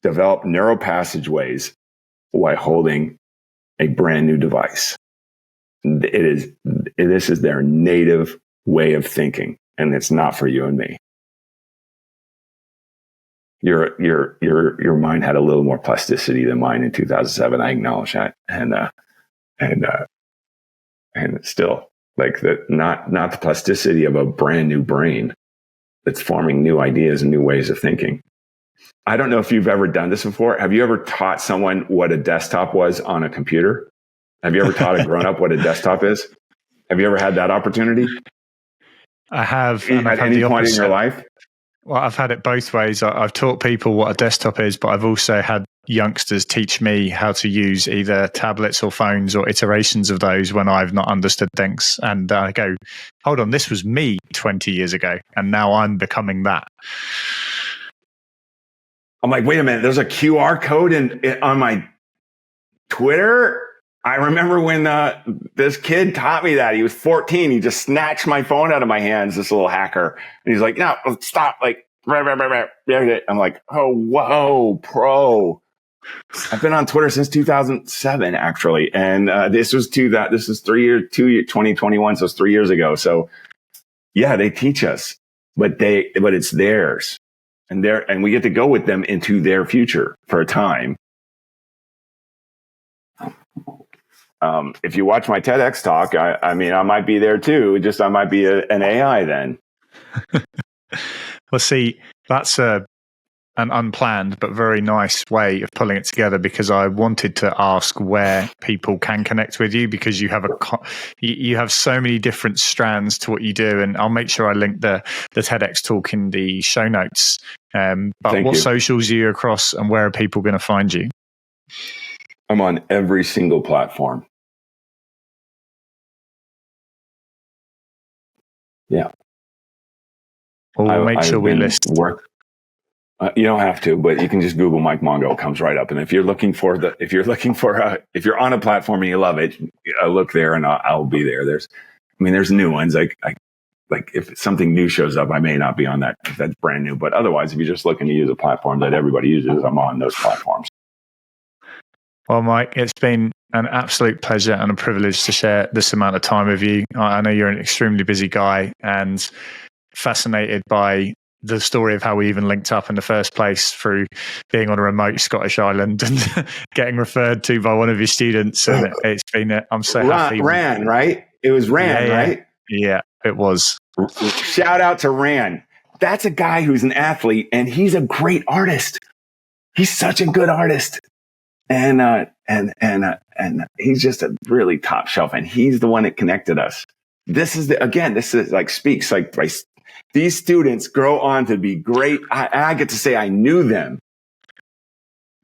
develop neural passageways while holding a brand new device. This is their native way of thinking, and it's not for you and me. Your mind had a little more plasticity than mine in 2007. I acknowledge that, and still, like not the plasticity of a brand new brain that's forming new ideas and new ways of thinking. I don't know if you've ever done this before. Have you ever taught someone what a desktop was on a computer? Have you ever taught a grown-up what a desktop is? Have you ever had that opportunity? I have. And At any point in your life? Well, I've had it both ways. I've taught people what a desktop is, but I've also had youngsters teach me how to use either tablets or phones or iterations of those when I've not understood things. And I go, hold on, this was me 20 years ago, and now I'm becoming that. I'm like, wait a minute, there's a QR code on my Twitter? I remember when this kid taught me that. He was 14. He just snatched my phone out of my hands, this little hacker. And he's like, no, stop. Like, I'm like, oh, whoa, pro. I've been on Twitter since 2007, actually. And this is 2021. So it's 3 years ago. So yeah, they teach us, but it's theirs. And we get to go with them into their future for a time. If you watch my TEDx talk, I mean, I might be there too. Just I might be an AI then. Well, see, that's an unplanned but very nice way of pulling it together, because I wanted to ask where people can connect with you, because you have you have so many different strands to what you do, and I'll make sure I link the TEDx talk in the show notes. But what socials are you across, and where are people going to find you? I'm on every single platform. Yeah. Well, we'll make sure we list. You don't have to, but you can just Google Mike Mongo. It comes right up. And if you're if you're on a platform and you love it, look there and I'll be there. There's new ones. Like if something new shows up, I may not be on that. That's brand new. But otherwise, if you're just looking to use a platform that everybody uses, I'm on those platforms. Well, Mike, it's been an absolute pleasure and a privilege to share this amount of time with you. I know you're an extremely busy guy, and fascinated by the story of how we even linked up in the first place through being on a remote Scottish island and getting referred to by one of your students. And it's been, I'm so happy. Ran, right? It was Ran, right? Yeah, it was. Shout out to Ran. That's a guy who's an athlete, and he's a great artist. He's such a good artist. And he's just a really top shelf, and he's the one that connected us. This is speaks like these students grow on to be great. I get to say I knew them.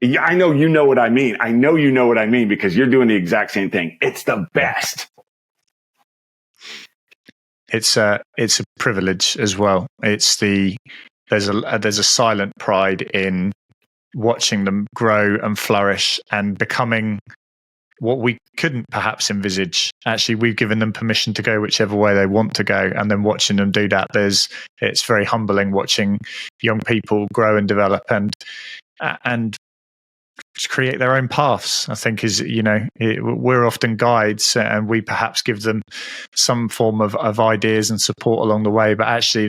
Yeah, I know you know what I mean. I know you know what I mean, because you're doing the exact same thing. It's the best. It's a privilege as well. There's a silent pride in watching them grow and flourish and becoming what we couldn't perhaps envisage. Actually, we've given them permission to go whichever way they want to go, and then watching them do that, it's very humbling watching young people grow and develop and create their own paths. I think we're often guides, and we perhaps give them some form of ideas and support along the way, but actually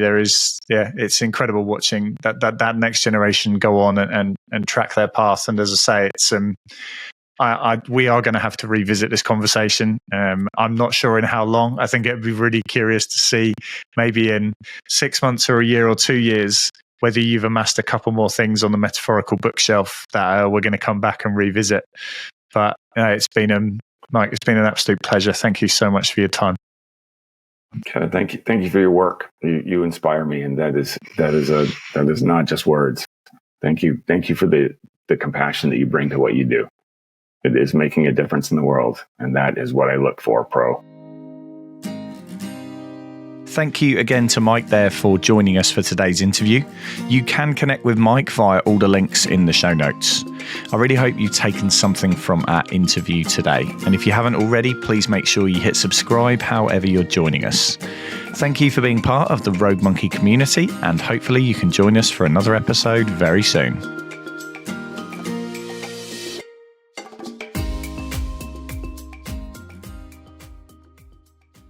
it's incredible watching that next generation go on and track their path. And as I say, it's we are going to have to revisit this conversation. I'm not sure in how long. I think it'd be really curious to see, maybe in 6 months or a year or 2 years, whether you've amassed a couple more things on the metaphorical bookshelf that we're going to come back and revisit. But Mike, it's been an absolute pleasure. Thank you so much for your time. Okay, thank you for your work. You inspire me, and that is not just words. Thank you for the compassion that you bring to what you do. It is making a difference in the world, and that is what I look for, Pro. Thank you again to Mike there for joining us for today's interview. You can connect with Mike via all the links in the show notes. I really hope you've taken something from our interview today. And if you haven't already, please make sure you hit subscribe however you're joining us. Thank you for being part of the Rogue Monkey community, and hopefully you can join us for another episode very soon.